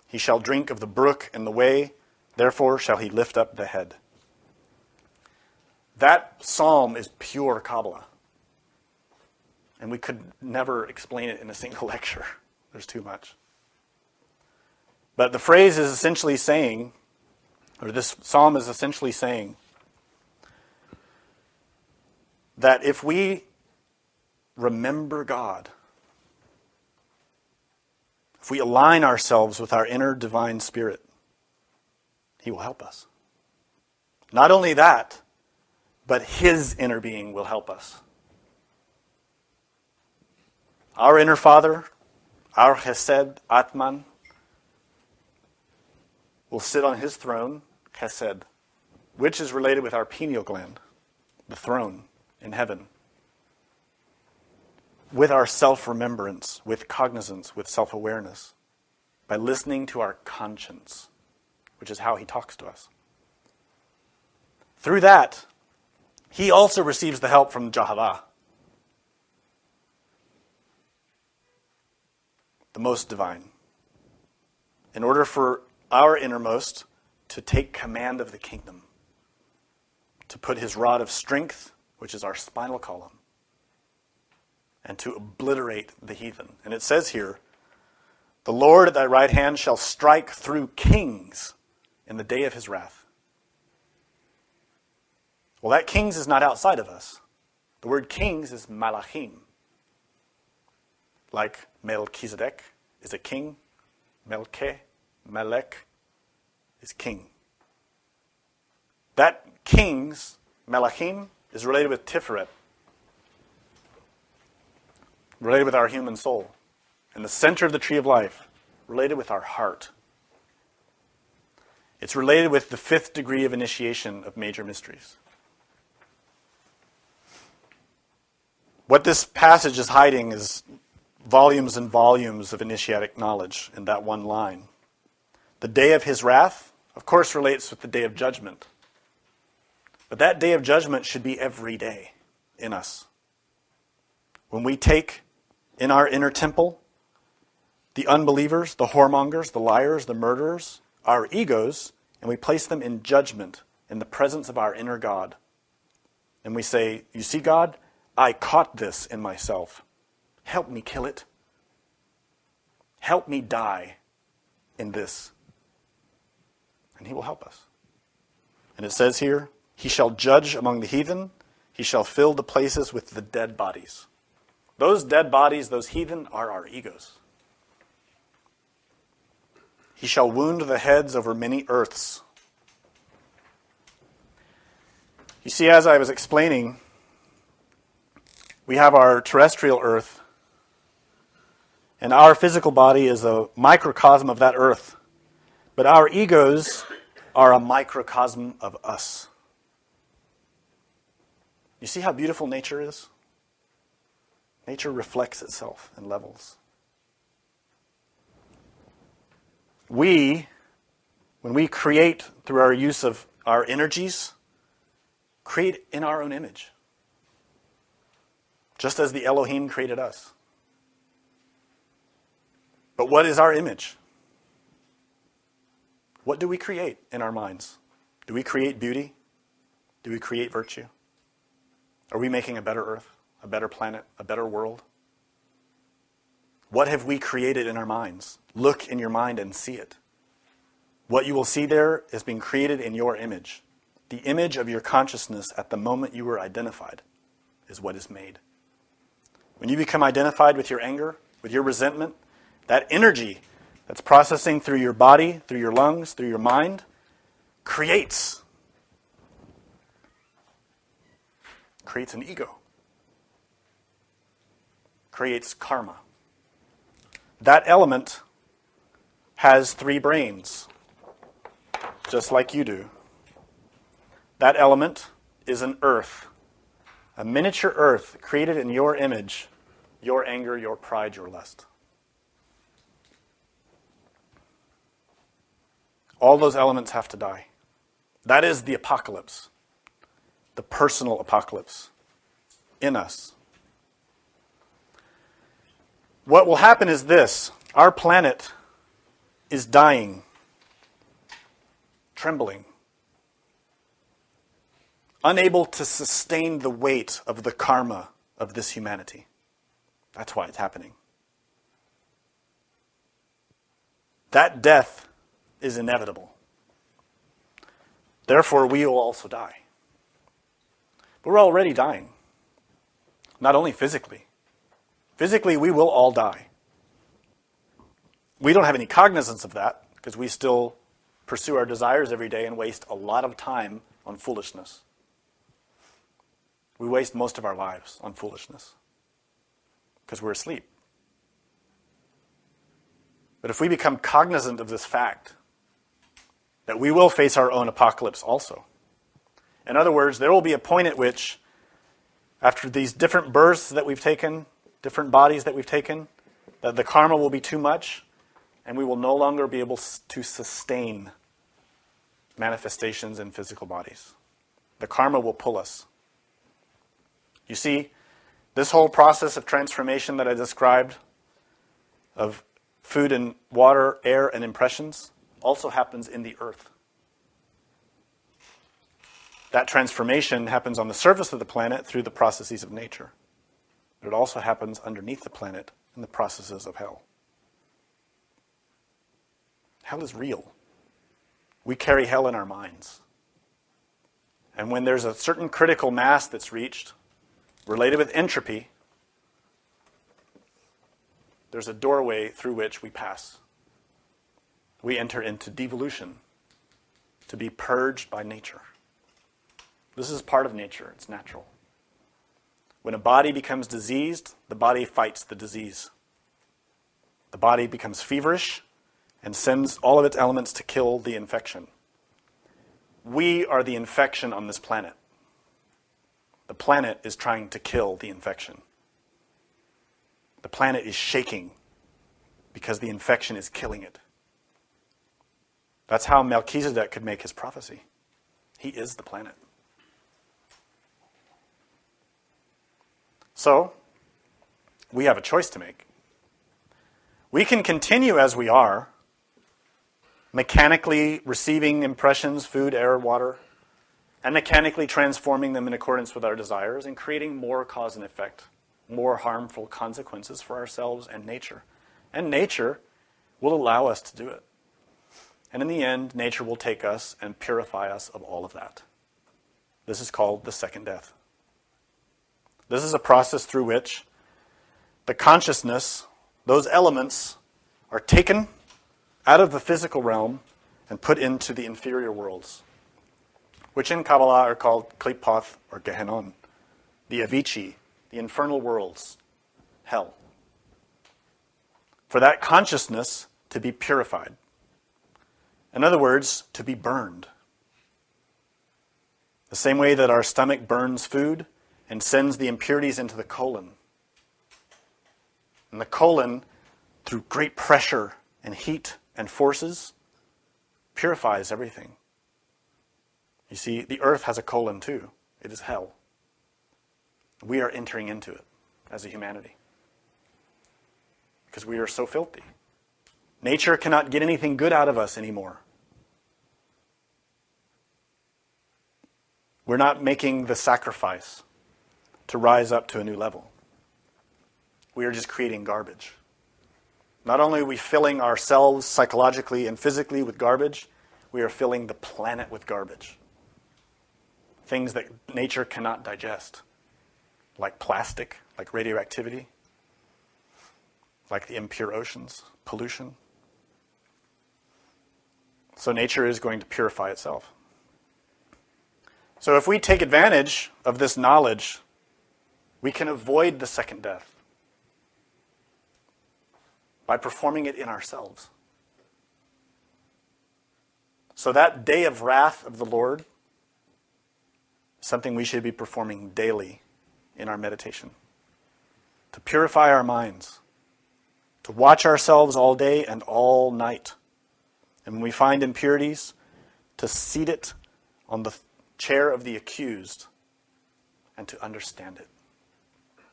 He shall drink of the brook in the way, therefore shall he lift up the head. That psalm is pure Kabbalah. And we could never explain it in a single lecture. There's too much. But the phrase is essentially saying, or this psalm is essentially saying, that if we remember God, if we align ourselves with our inner divine spirit, he will help us. Not only that, but his inner being will help us. Our inner father, our Chesed, Atman, will sit on his throne, Chesed, which is related with our pineal gland, the throne in heaven, with our self-remembrance, with cognizance, with self-awareness, by listening to our conscience, which is how he talks to us. Through that, he also receives the help from Jahava, the most divine, in order for our innermost to take command of the kingdom, to put his rod of strength, which is our spinal column, and to obliterate the heathen. And it says here, the Lord at thy right hand shall strike through kings in the day of his wrath. Well, that kings is not outside of us. The word kings is malachim. Like Melchisedek is a king. Melech is king. That kings, malachim, is related with Tiferet, related with our human soul. And the center of the tree of life, related with our heart. It's related with the 5th degree of initiation of major mysteries. What this passage is hiding is volumes and volumes of initiatic knowledge in that one line. The day of his wrath, of course, relates with the day of judgment. But that day of judgment should be every day in us. When we take in our inner temple the unbelievers, the whoremongers, the liars, the murderers, our egos, and we place them in judgment in the presence of our inner God. And we say, you see, God, I caught this in myself. Help me kill it. Help me die in this. And he will help us. And it says here, he shall judge among the heathen. He shall fill the places with the dead bodies. Those dead bodies, those heathen, are our egos. He shall wound the heads over many earths. You see, as I was explaining, we have our terrestrial earth, and our physical body is a microcosm of that earth. But our egos are a microcosm of us. You see how beautiful nature is? Nature reflects itself in levels. When we create through our use of our energies, create in our own image. Just as the Elohim created us. But what is our image? What do we create in our minds? Do we create beauty? Do we create virtue? Are we making a better earth, a better planet, a better world? What have we created in our minds? Look in your mind and see it. What you will see there is being created in your image. The image of your consciousness at the moment you were identified is what is made. When you become identified with your anger, with your resentment, that energy that's processing through your body, through your lungs, through your mind, creates an ego. Creates karma. That element has 3 brains, just like you do. That element is an earth, a miniature earth created in your image, your anger, your pride, your lust. All those elements have to die. That is the apocalypse, the personal apocalypse in us. What will happen is this. Our planet is dying, trembling, unable to sustain the weight of the karma of this humanity. That's why it's happening. That death is inevitable. Therefore, we will also die. But we're already dying. Not only physically. Physically, we will all die. We don't have any cognizance of that because we still pursue our desires every day and waste a lot of time on foolishness. We waste most of our lives on foolishness because we're asleep. But if we become cognizant of this fact, that we will face our own apocalypse also. In other words, there will be a point at which, after these different births that we've taken, different bodies that we've taken, that the karma will be too much, and we will no longer be able to sustain manifestations in physical bodies. The karma will pull us. You see, this whole process of transformation that I described, of food and water, air and impressions, also happens in the earth. That transformation happens on the surface of the planet through the processes of nature. But it also happens underneath the planet in the processes of hell. Hell is real. We carry hell in our minds. And when there's a certain critical mass that's reached, related with entropy, there's a doorway through which we pass. We enter into devolution, to be purged by nature. This is part of nature. It's natural. When a body becomes diseased, the body fights the disease. The body becomes feverish and sends all of its elements to kill the infection. We are the infection on this planet. The planet is trying to kill the infection. The planet is shaking because the infection is killing it. That's how Melchisedek could make his prophecy. He is the planet. So, we have a choice to make. We can continue as we are, mechanically receiving impressions, food, air, water, and mechanically transforming them in accordance with our desires and creating more cause and effect, more harmful consequences for ourselves and nature. And nature will allow us to do it. And in the end, nature will take us and purify us of all of that. This is called the second death. This is a process through which the consciousness, those elements, are taken out of the physical realm and put into the inferior worlds, which in Kabbalah are called Klipoth or Gehenon, the Avicii, the infernal worlds, hell. For that consciousness to be purified. In other words, to be burned. The same way that our stomach burns food and sends the impurities into the colon. And the colon, through great pressure and heat and forces, purifies everything. You see, the earth has a colon too. It is hell. We are entering into it as a humanity because we are so filthy. Nature cannot get anything good out of us anymore. We're not making the sacrifice to rise up to a new level. We are just creating garbage. Not only are we filling ourselves psychologically and physically with garbage, we are filling the planet with garbage. Things that nature cannot digest, like plastic, like radioactivity, like the impure oceans, pollution. So nature is going to purify itself. So if we take advantage of this knowledge, we can avoid the second death by performing it in ourselves. So that day of wrath of the Lord is something we should be performing daily in our meditation. To purify our minds, to watch ourselves all day and all night. And when we find impurities, to seat it on the chair of the accused and to understand it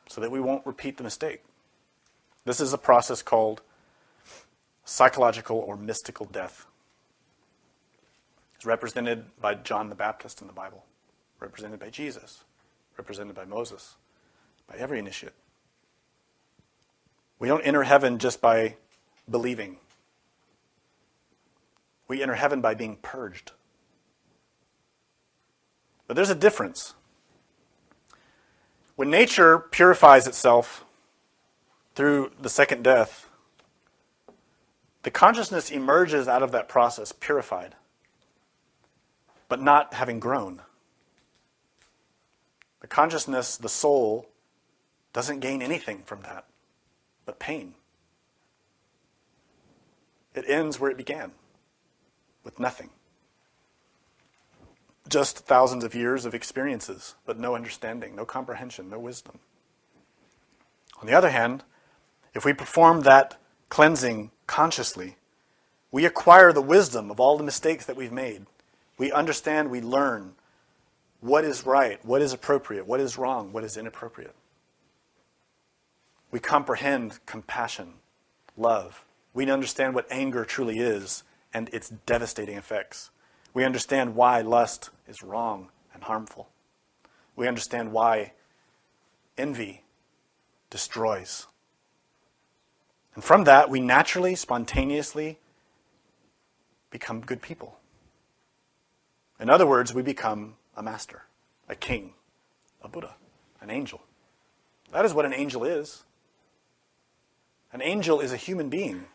so that we won't repeat the mistake. This is a process called psychological or mystical death. It's represented by John the Baptist in the Bible, represented by Jesus, represented by Moses, by every initiate. We don't enter heaven just by believing. We enter heaven by being purged. But there's a difference. When nature purifies itself through the second death, the consciousness emerges out of that process purified, but not having grown. The consciousness, the soul, doesn't gain anything from that, but pain. It ends where it began, with nothing. Just thousands of years of experiences, but no understanding, no comprehension, no wisdom. On the other hand, if we perform that cleansing consciously, we acquire the wisdom of all the mistakes that we've made. We understand, we learn what is right, what is appropriate, what is wrong, what is inappropriate. We comprehend compassion, love. We understand what anger truly is and its devastating effects. We understand why lust is wrong and harmful. We understand why envy destroys. And from that, we naturally, spontaneously become good people. In other words, we become a master, a king, a Buddha, an angel. That is what an angel is. An angel is a human being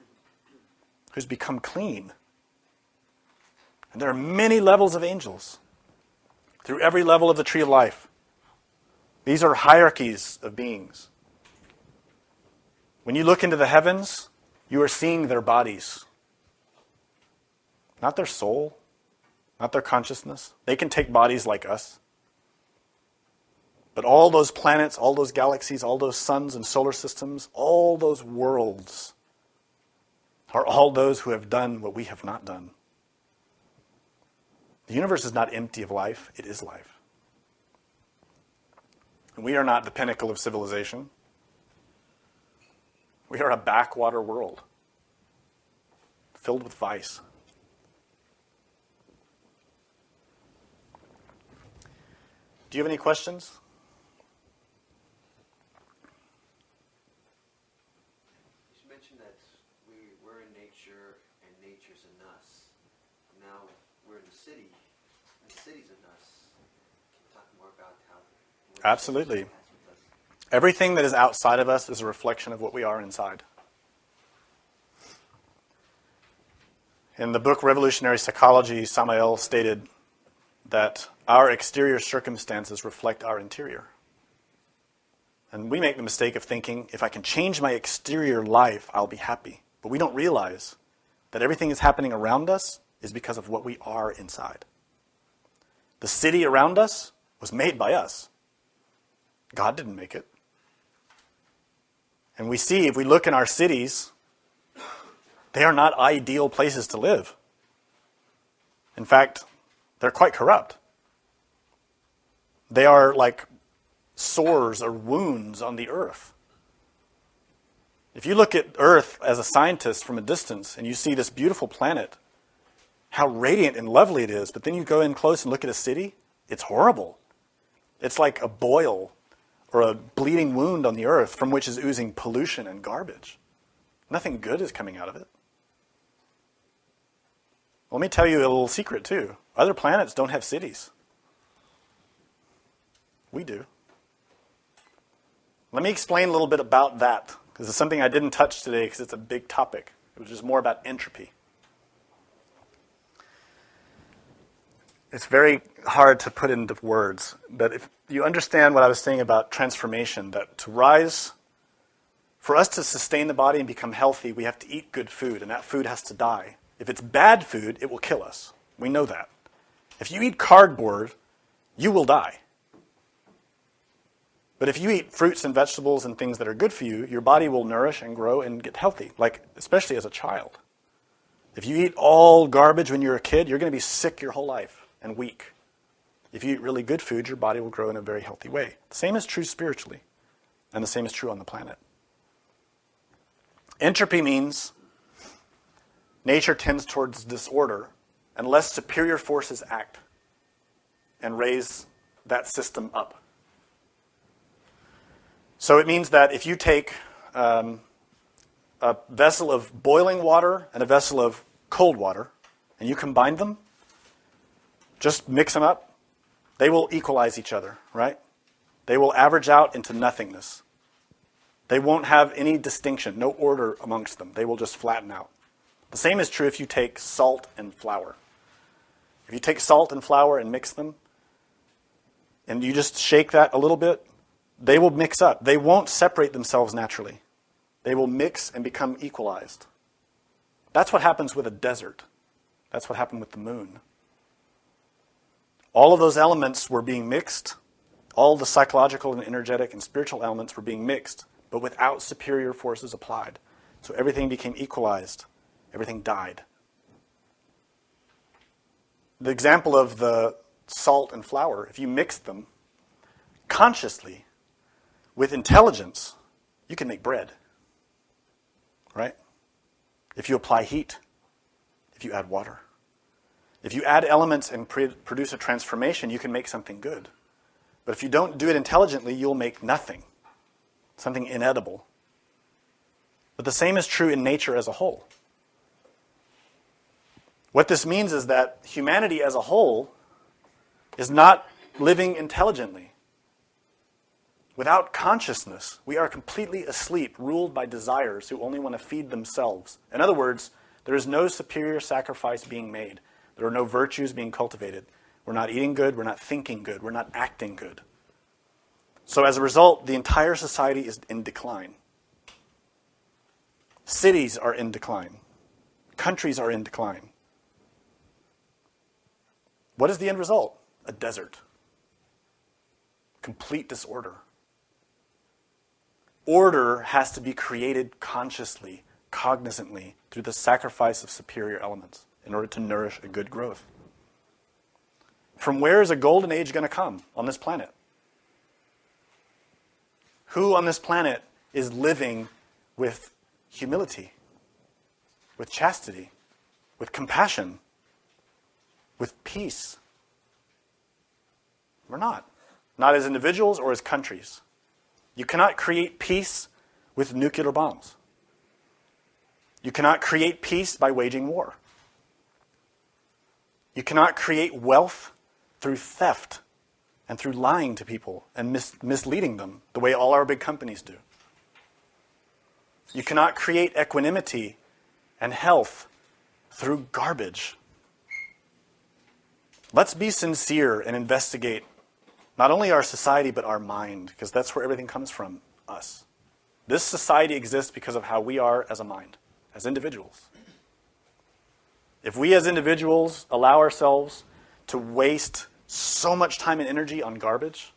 who's become clean. And there are many levels of angels through every level of the tree of life. These are hierarchies of beings. When you look into the heavens, you are seeing their bodies. Not their soul, not their consciousness. They can take bodies like us. But all those planets, all those galaxies, all those suns and solar systems, all those worlds are all those who have done what we have not done. The universe is not empty of life, it is life. And we are not the pinnacle of civilization. We are a backwater world filled with vice. Do you have any questions? You mentioned that we're in nature and nature's in us. Now we're in the city, and the city's in us. Can you talk more about how... Absolutely. Everything that is outside of us is a reflection of what we are inside. In the book Revolutionary Psychology, Samael stated that our exterior circumstances reflect our interior. And we make the mistake of thinking, if I can change my exterior life, I'll be happy. But we don't realize that everything that's happening around us is because of what we are inside. The city around us was made by us. God didn't make it. And we see, if we look in our cities, they are not ideal places to live. In fact, they're quite corrupt. They are like sores or wounds on the earth. If you look at Earth as a scientist from a distance and you see this beautiful planet, how radiant and lovely it is, but then you go in close and look at a city, it's horrible. It's like a boil or a bleeding wound on the earth from which is oozing pollution and garbage. Nothing good is coming out of it. Let me tell you a little secret too. Other planets don't have cities. We do. Let me explain a little bit about that, because it's something I didn't touch today because it's a big topic. It was just more about entropy. It's very hard to put into words, but if you understand what I was saying about transformation, that to rise, for us to sustain the body and become healthy, we have to eat good food, and that food has to die. If it's bad food, it will kill us. We know that. If you eat cardboard, you will die. But if you eat fruits and vegetables and things that are good for you, your body will nourish and grow and get healthy, like especially as a child. If you eat all garbage when you're a kid, you're going to be sick your whole life and weak. If you eat really good food, your body will grow in a very healthy way. The same is true spiritually, and the same is true on the planet. Entropy means nature tends towards disorder unless superior forces act and raise that system up. So it means that if you take a vessel of boiling water and a vessel of cold water, and you combine them, just mix them up, they will equalize each other, right? They will average out into nothingness. They won't have any distinction, no order amongst them. They will just flatten out. The same is true if you take salt and flour. If you take salt and flour and mix them, and you just shake that a little bit, they will mix up. They won't separate themselves naturally. They will mix and become equalized. That's what happens with a desert. That's what happened with the moon. All of those elements were being mixed. All the psychological and energetic and spiritual elements were being mixed, but without superior forces applied. So everything became equalized. Everything died. The example of the salt and flour, if you mix them consciously with intelligence, you can make bread. Right? If you apply heat, if you add water. If you add elements and produce a transformation, you can make something good. But if you don't do it intelligently, you'll make nothing. Something inedible. But the same is true in nature as a whole. What this means is that humanity as a whole is not living intelligently. Without consciousness, we are completely asleep, ruled by desires who only want to feed themselves. In other words, there is no superior sacrifice being made. There are no virtues being cultivated. We're not eating good, we're not thinking good, we're not acting good. So as a result, the entire society is in decline. Cities are in decline. Countries are in decline. What is the end result? A desert. Complete disorder. Order has to be created consciously, cognizantly, through the sacrifice of superior elements in order to nourish a good growth. From where is a golden age going to come on this planet? Who on this planet is living with humility, with chastity, with compassion, with peace? We're not. Not as individuals or as countries. You cannot create peace with nuclear bombs. You cannot create peace by waging war. You cannot create wealth through theft and through lying to people and misleading them the way all our big companies do. You cannot create equanimity and health through garbage. Let's be sincere and investigate not only our society but our mind, because that's where everything comes from, us. This society exists because of how we are as a mind, as individuals. If we as individuals allow ourselves to waste so much time and energy on garbage,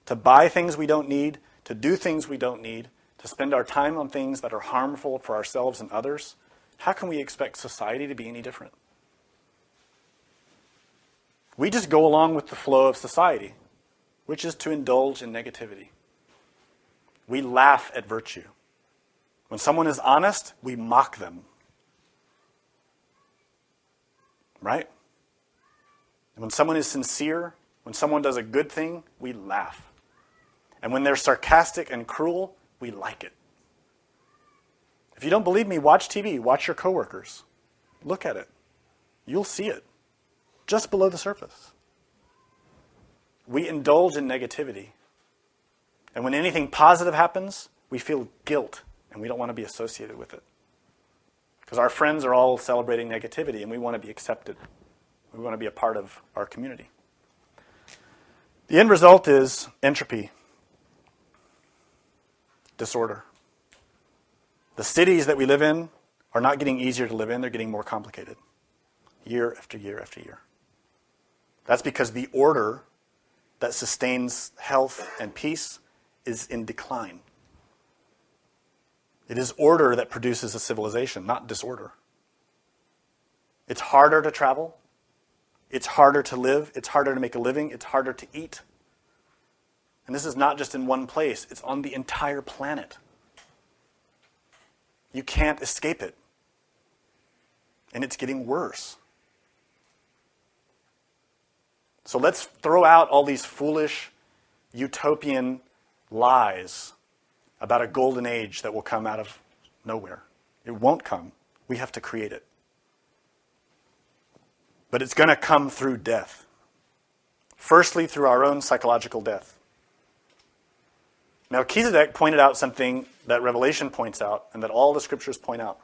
to buy things we don't need, to do things we don't need, to to spend our time on things that are harmful for ourselves and others, how can we expect society to be any different? We just go along with the flow of society, which is to indulge in negativity. We laugh at virtue. When someone is honest, we mock them. Right? When someone is sincere, when someone does a good thing, we laugh. And when they're sarcastic and cruel, we like it. If you don't believe me, watch TV, watch your coworkers. Look at it. You'll see it. Just below the surface. We indulge in negativity. And when anything positive happens, we feel guilt and we don't want to be associated with it. Because our friends are all celebrating negativity and we want to be accepted. We want to be a part of our community. The end result is entropy, disorder. The cities that we live in are not getting easier to live in, they're getting more complicated. Year after year after year. That's because the order that sustains health and peace is in decline. It is order that produces a civilization, not disorder. It's harder to travel. It's harder to live. It's harder to make a living. It's harder to eat. And this is not just in one place. It's on the entire planet. You can't escape it. And it's getting worse. So let's throw out all these foolish, utopian lies about a golden age that will come out of nowhere. It won't come. We have to create it. But it's going to come through death. Firstly, through our own psychological death. Melchisedek pointed out something that Revelation points out and that all the scriptures point out.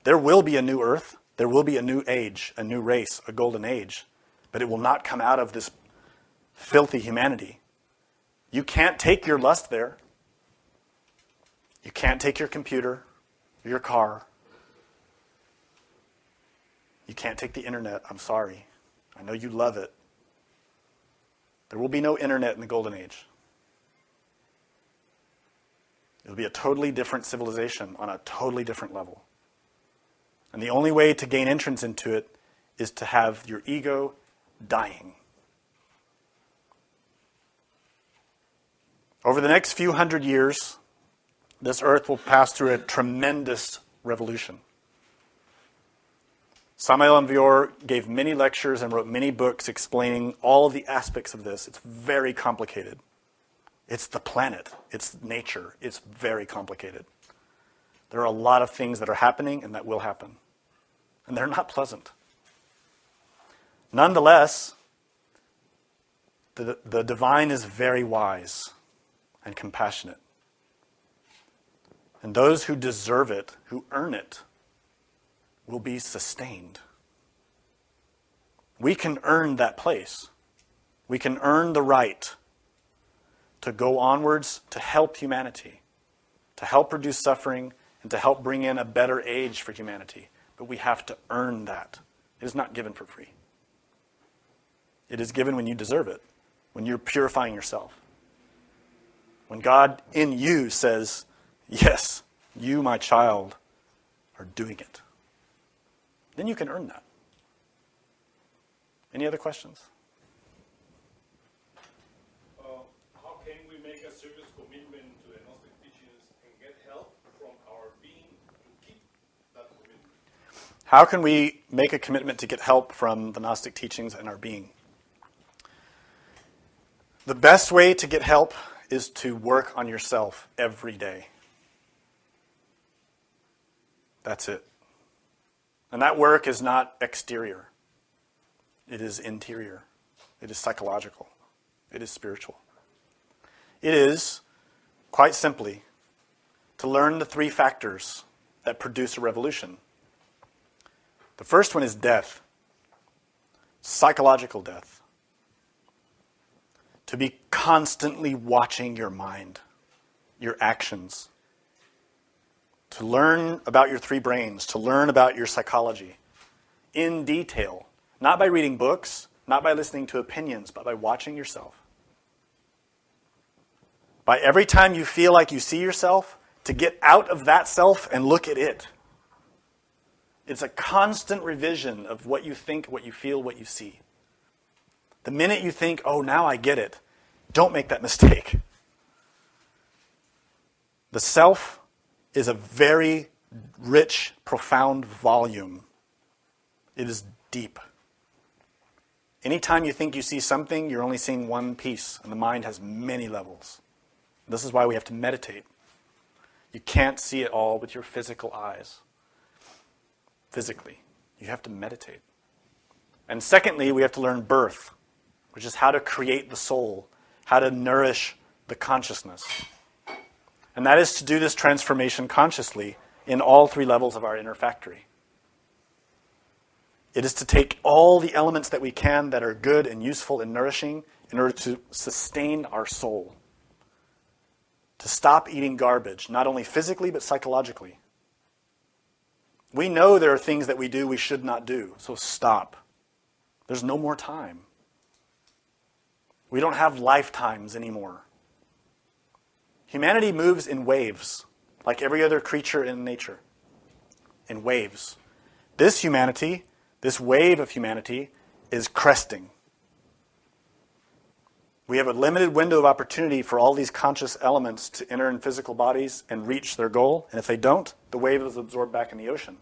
There will be a new earth. There will be a new age, a new race, a golden age. But it will not come out of this filthy humanity. You can't take your lust there. You can't take your computer, your car. You can't take the internet. I'm sorry. I know you love it. There will be no internet in the golden age. It'll be a totally different civilization on a totally different level. And the only way to gain entrance into it is to have your ego dying. Over the next few hundred years, this earth will pass through a tremendous revolution. Samael Aun Weor gave many lectures and wrote many books explaining all of the aspects of this. It's very complicated. It's the planet. It's nature. It's very complicated. There are a lot of things that are happening and that will happen. And they're not pleasant. Nonetheless, the divine is very wise and compassionate. And those who deserve it, who earn it, will be sustained. We can earn that place. We can earn the right to go onwards to help humanity, to help reduce suffering, and to help bring in a better age for humanity. But we have to earn that. It is not given for free. It is given when you deserve it, when you're purifying yourself. When God in you says, yes, you, my child, are doing it. Then you can earn that. Any other questions? How can we make a serious commitment to the Gnostic teachings and get help from our being to keep that commitment? How can we make a commitment to get help from the Gnostic teachings and our being? The best way to get help is to work on yourself every day. That's it. And that work is not exterior. It is interior. It is psychological. It is spiritual. It is, quite simply, to learn the three factors that produce a revolution. The first one is death. Psychological death. To be constantly watching your mind, your actions. To learn about your three brains, to learn about your psychology in detail. Not by reading books, not by listening to opinions, but by watching yourself. By every time you feel like you see yourself, to to get out of that self and look at it. It's a constant revision of what you think, what you feel, what you see. The minute you think, oh, now I get it, don't make that mistake. The self is a very rich, profound volume. It is deep. Anytime you think you see something, you're only seeing one piece, and the mind has many levels. This is why we have to meditate. You can't see it all with your physical eyes. Physically. You have to meditate. And secondly, we have to learn birth, which is how to create the soul, how to nourish the consciousness. And that is to do this transformation consciously in all three levels of our inner factory. It is to take all the elements that we can that are good and useful and nourishing in order to sustain our soul. To stop eating garbage, not only physically but psychologically. We know there are things that we do we should not do, so stop. There's no more time. We don't have lifetimes anymore. Humanity moves in waves, like every other creature in nature. In waves. This humanity, this wave of humanity, is cresting. We have a limited window of opportunity for all these conscious elements to enter in physical bodies and reach their goal. And if they don't, the wave is absorbed back in the ocean.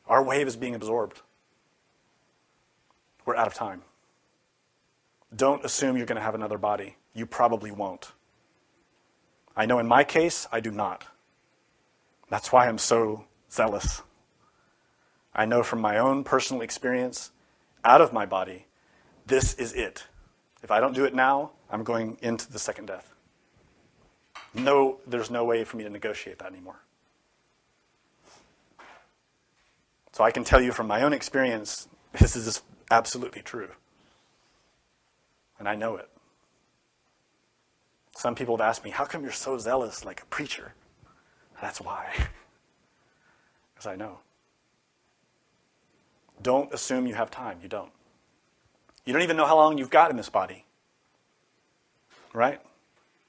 Our wave is being absorbed. We're out of time. Don't assume you're going to have another body. You probably won't. I know in my case, I do not. That's why I'm so zealous. I know from my own personal experience, out of my body, this is it. If I don't do it now, I'm going into the second death. No, there's no way for me to negotiate that anymore. So I can tell you from my own experience, this is just absolutely true. And I know it. Some people have asked me, how come you're so zealous like a preacher? That's why. Because I know. Don't assume you have time. You don't. You don't even know how long you've got in this body. Right?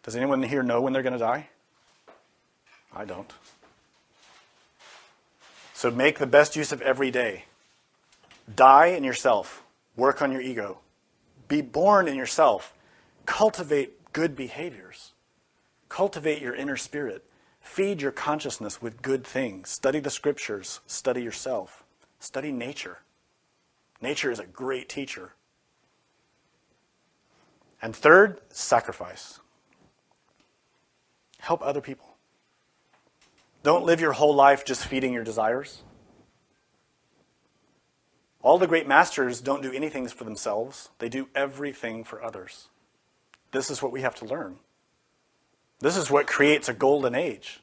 Does anyone here know when they're going to die? I don't. So make the best use of every day. Die in yourself. Work on your ego. Be born in yourself. Cultivate good behaviors. Cultivate your inner spirit. Feed your consciousness with good things. Study the scriptures. Study yourself. Study nature. Nature is a great teacher. And third, sacrifice. Help other people. Don't live your whole life just feeding your desires. All the great masters don't do anything for themselves. They do everything for others. This is what we have to learn. This is what creates a golden age.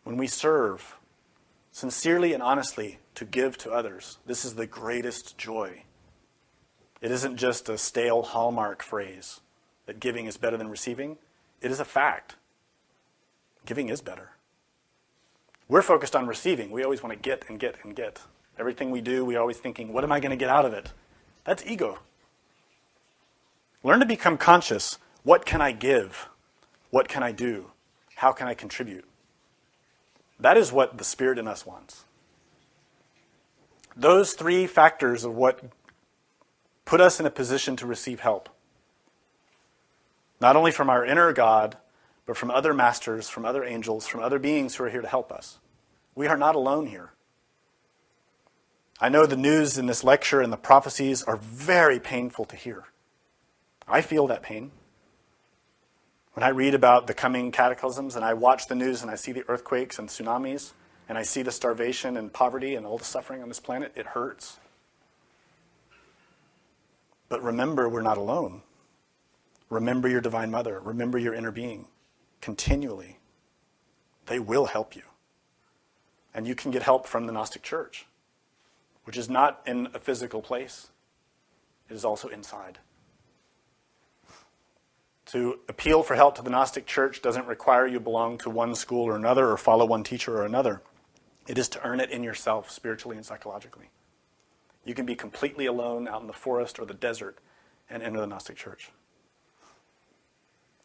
When we serve sincerely and honestly to give to others, this is the greatest joy. It isn't just a stale hallmark phrase that giving is better than receiving. It is a fact. Giving is better. We're focused on receiving. We always want to get and get and get. Everything we do, we're always thinking, what am I going to get out of it? That's ego. Learn to become conscious. What can I give? What can I do? How can I contribute? That is what the Spirit in us wants. Those three factors of what put us in a position to receive help. Not only from our inner God, but from other masters, from other angels, from other beings who are here to help us. We are not alone here. I know the news in this lecture and the prophecies are very painful to hear. I feel that pain. When I read about the coming cataclysms and I watch the news and I see the earthquakes and tsunamis and I see the starvation and poverty and all the suffering on this planet, it hurts. But remember, we're not alone. Remember your Divine Mother. Remember your inner being. Continually. They will help you. And you can get help from the Gnostic Church, which is not in a physical place. It is also inside. To appeal for help to the Gnostic Church doesn't require you belong to one school or another or follow one teacher or another. It is to earn it in yourself, spiritually and psychologically. You can be completely alone out in the forest or the desert and enter the Gnostic Church.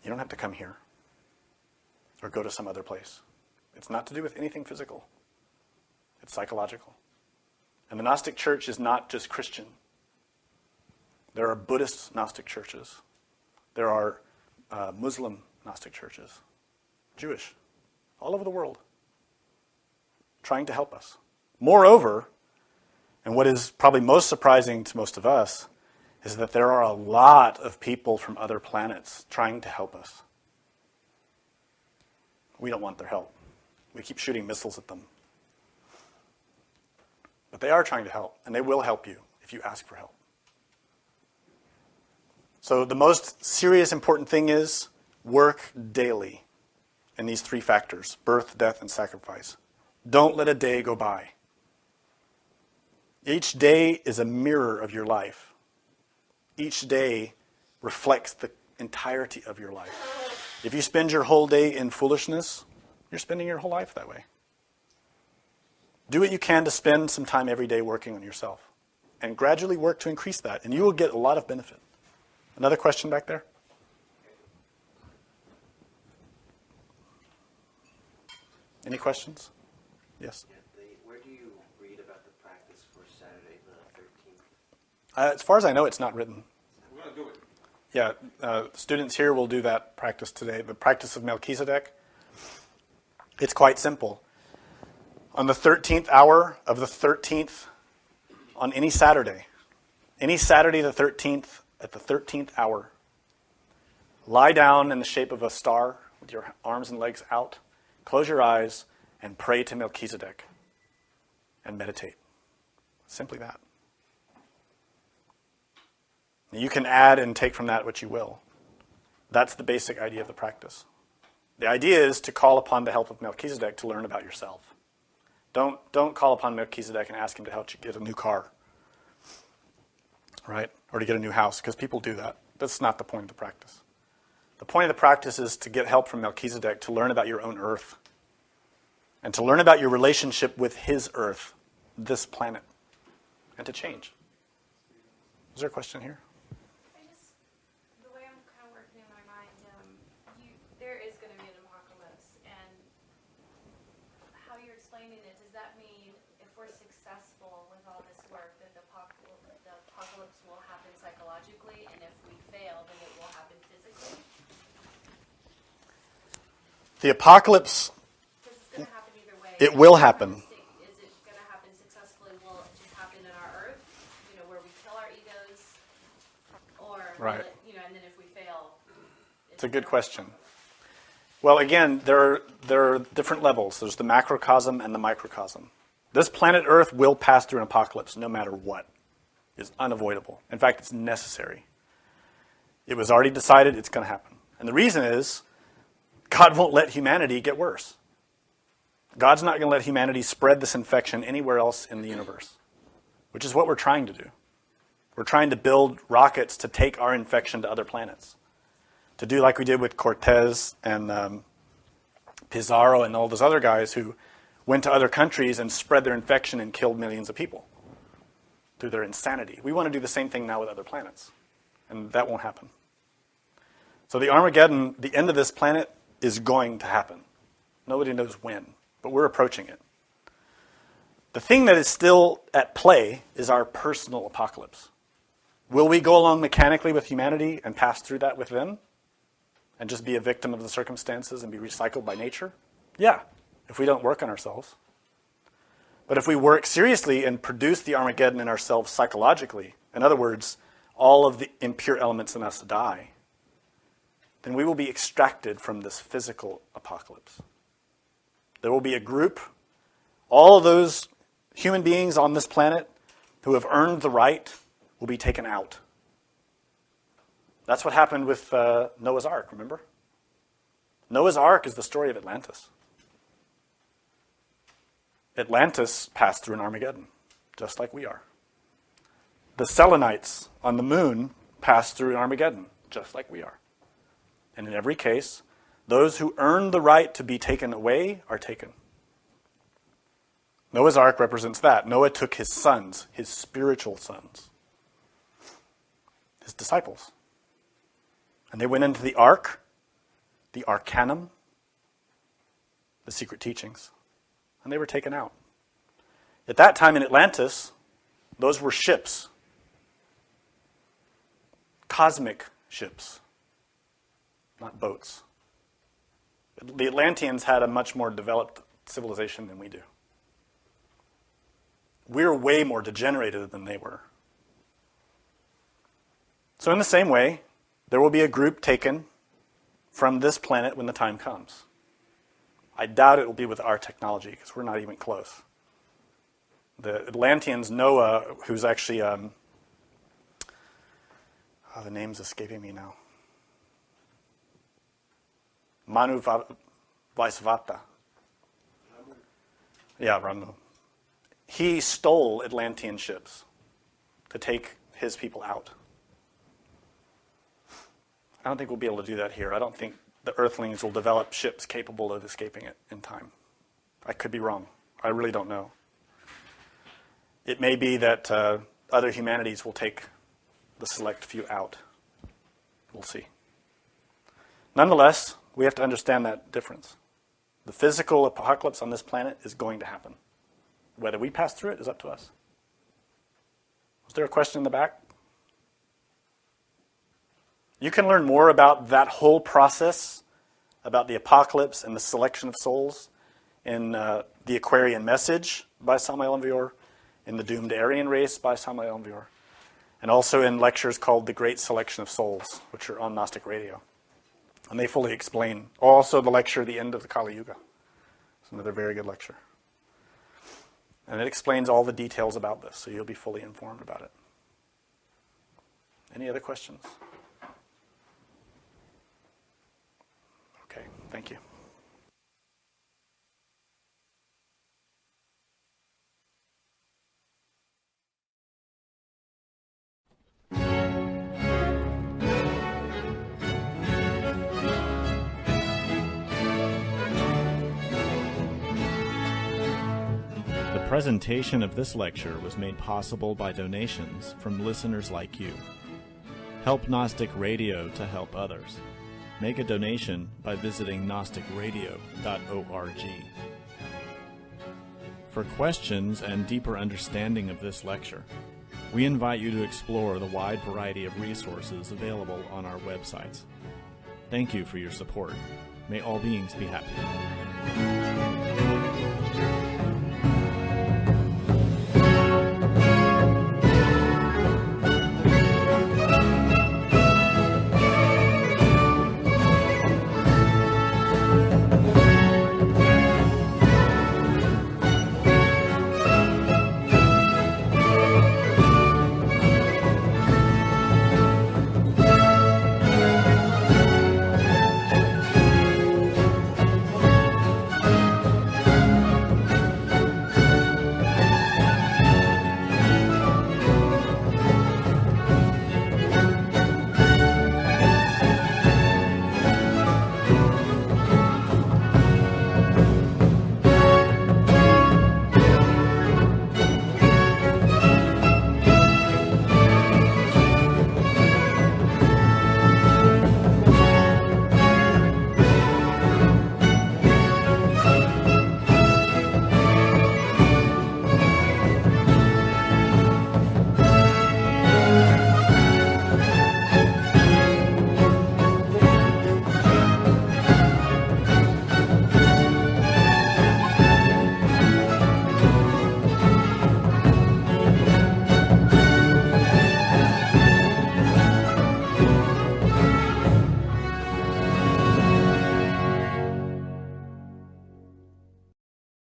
You don't have to come here. or go to some other place. It's not to do with anything physical. It's psychological. And the Gnostic church is not just Christian. There are Buddhist Gnostic churches. There are Muslim Gnostic churches. Jewish. All over the world. Trying to help us. Moreover, and what is probably most surprising to most of us, is that there are a lot of people from other planets trying to help us. We don't want their help. We keep shooting missiles at them. But they are trying to help, and they will help you if you ask for help. So the most serious, important thing is work daily in these three factors: birth, death, and sacrifice. Don't let a day go by. Each day is a mirror of your life. Each day reflects the entirety of your life. If you spend your whole day in foolishness, you're spending your whole life that way. Do what you can to spend some time every day working on yourself, and gradually work to increase that, and you will get a lot of benefit. Another question back there? Any questions? Yes? Where do you read about the practice for Saturday the 13th? As far as I know, it's not written. We're going to do it. Yeah, students here will do that practice today, the practice of Melchisedek. It's quite simple. On the 13th hour of the 13th, on any Saturday the 13th, at the 13th hour, lie down in the shape of a star with your arms and legs out, close your eyes, and pray to Melchisedek and meditate. Simply that. You can add and take from that what you will. That's the basic idea of the practice. The idea is to call upon the help of Melchisedek to learn about yourself. Don't call upon Melchisedek and ask him to help you get a new car, right? Or to get a new house, because people do that. That's not the point of the practice. The point of the practice is to get help from Melchisedek to learn about your own earth and to learn about your relationship with his earth, this planet, and to change. Is there a question here? The way I'm kind of working in my mind, there is going to be an apocalypse, and how you're explaining it, does that mean if we're successful with all this work, that the apocalypse will happen psychologically, and if we fail, then it will happen physically? The apocalypse, Because it's going to happen either way. it will happen. Is it going to happen successfully? Will it just happen in our earth, where we kill our egos? Or, Right. and then if we fail... It's a good question. Well, again, there are different levels. There's the macrocosm and the microcosm. This planet Earth will pass through an apocalypse no matter what. It's unavoidable. In fact, it's necessary. It was already decided it's going to happen. And the reason is God won't let humanity get worse. God's not going to let humanity spread this infection anywhere else in the universe, which is what we're trying to do. We're trying to build rockets to take our infection to other planets. To do like we did with Cortez and Pizarro and all those other guys who went to other countries and spread their infection and killed millions of people through their insanity. We want to do the same thing now with other planets, and that won't happen. So the Armageddon, the end of this planet, is going to happen. Nobody knows when, but we're approaching it. The thing that is still at play is our personal apocalypse. Will we go along mechanically with humanity and pass through that with them? And just be a victim of the circumstances and be recycled by nature? Yeah, if we don't work on ourselves. But if we work seriously and produce the Armageddon in ourselves psychologically, in other words, all of the impure elements in us die, then we will be extracted from this physical apocalypse. There will be a group, all of those human beings on this planet who have earned the right will be taken out. That's what happened with Noah's Ark, remember? Noah's Ark is the story of Atlantis. Atlantis passed through an Armageddon, just like we are. The Selenites on the moon passed through an Armageddon, just like we are. And in every case, those who earn the right to be taken away are taken. Noah's Ark represents that. Noah took his sons, his spiritual sons, his disciples. And they went into the ark, the arcanum, the secret teachings. And they were taken out. At that time in Atlantis, those were ships. Cosmic ships, not boats. The Atlanteans had a much more developed civilization than we do. We're way more degenerated than they were. So in the same way, there will be a group taken from this planet when the time comes. I doubt it will be with our technology because we're not even close. The Atlanteans, Noah, who's actually, the name's escaping me now. Manu Vaisvata. Yeah, Ramu. He stole Atlantean ships to take his people out. I don't think we'll be able to do that here. I don't think the Earthlings will develop ships capable of escaping it in time. I could be wrong. I really don't know. It may be that other humanities will take the select few out. We'll see. Nonetheless, we have to understand that difference. The physical apocalypse on this planet is going to happen. Whether we pass through it is up to us. Was there a question in the back? You can learn more about that whole process, about the apocalypse and the selection of souls, in The Aquarian Message by Samael Envior, in The Doomed Aryan Race by Samael Envior, and also in lectures called The Great Selection of Souls, which are on Gnostic Radio. And they fully explain. Also the lecture, The End of the Kali Yuga. It's another very good lecture. And it explains all the details about this, so you'll be fully informed about it. Any other questions? Okay, thank you. The presentation of this lecture was made possible by donations from listeners like you. Help Gnostic Radio to help others. Make a donation by visiting gnosticradio.org. For questions and deeper understanding of this lecture, we invite you to explore the wide variety of resources available on our websites. Thank you for your support. May all beings be happy.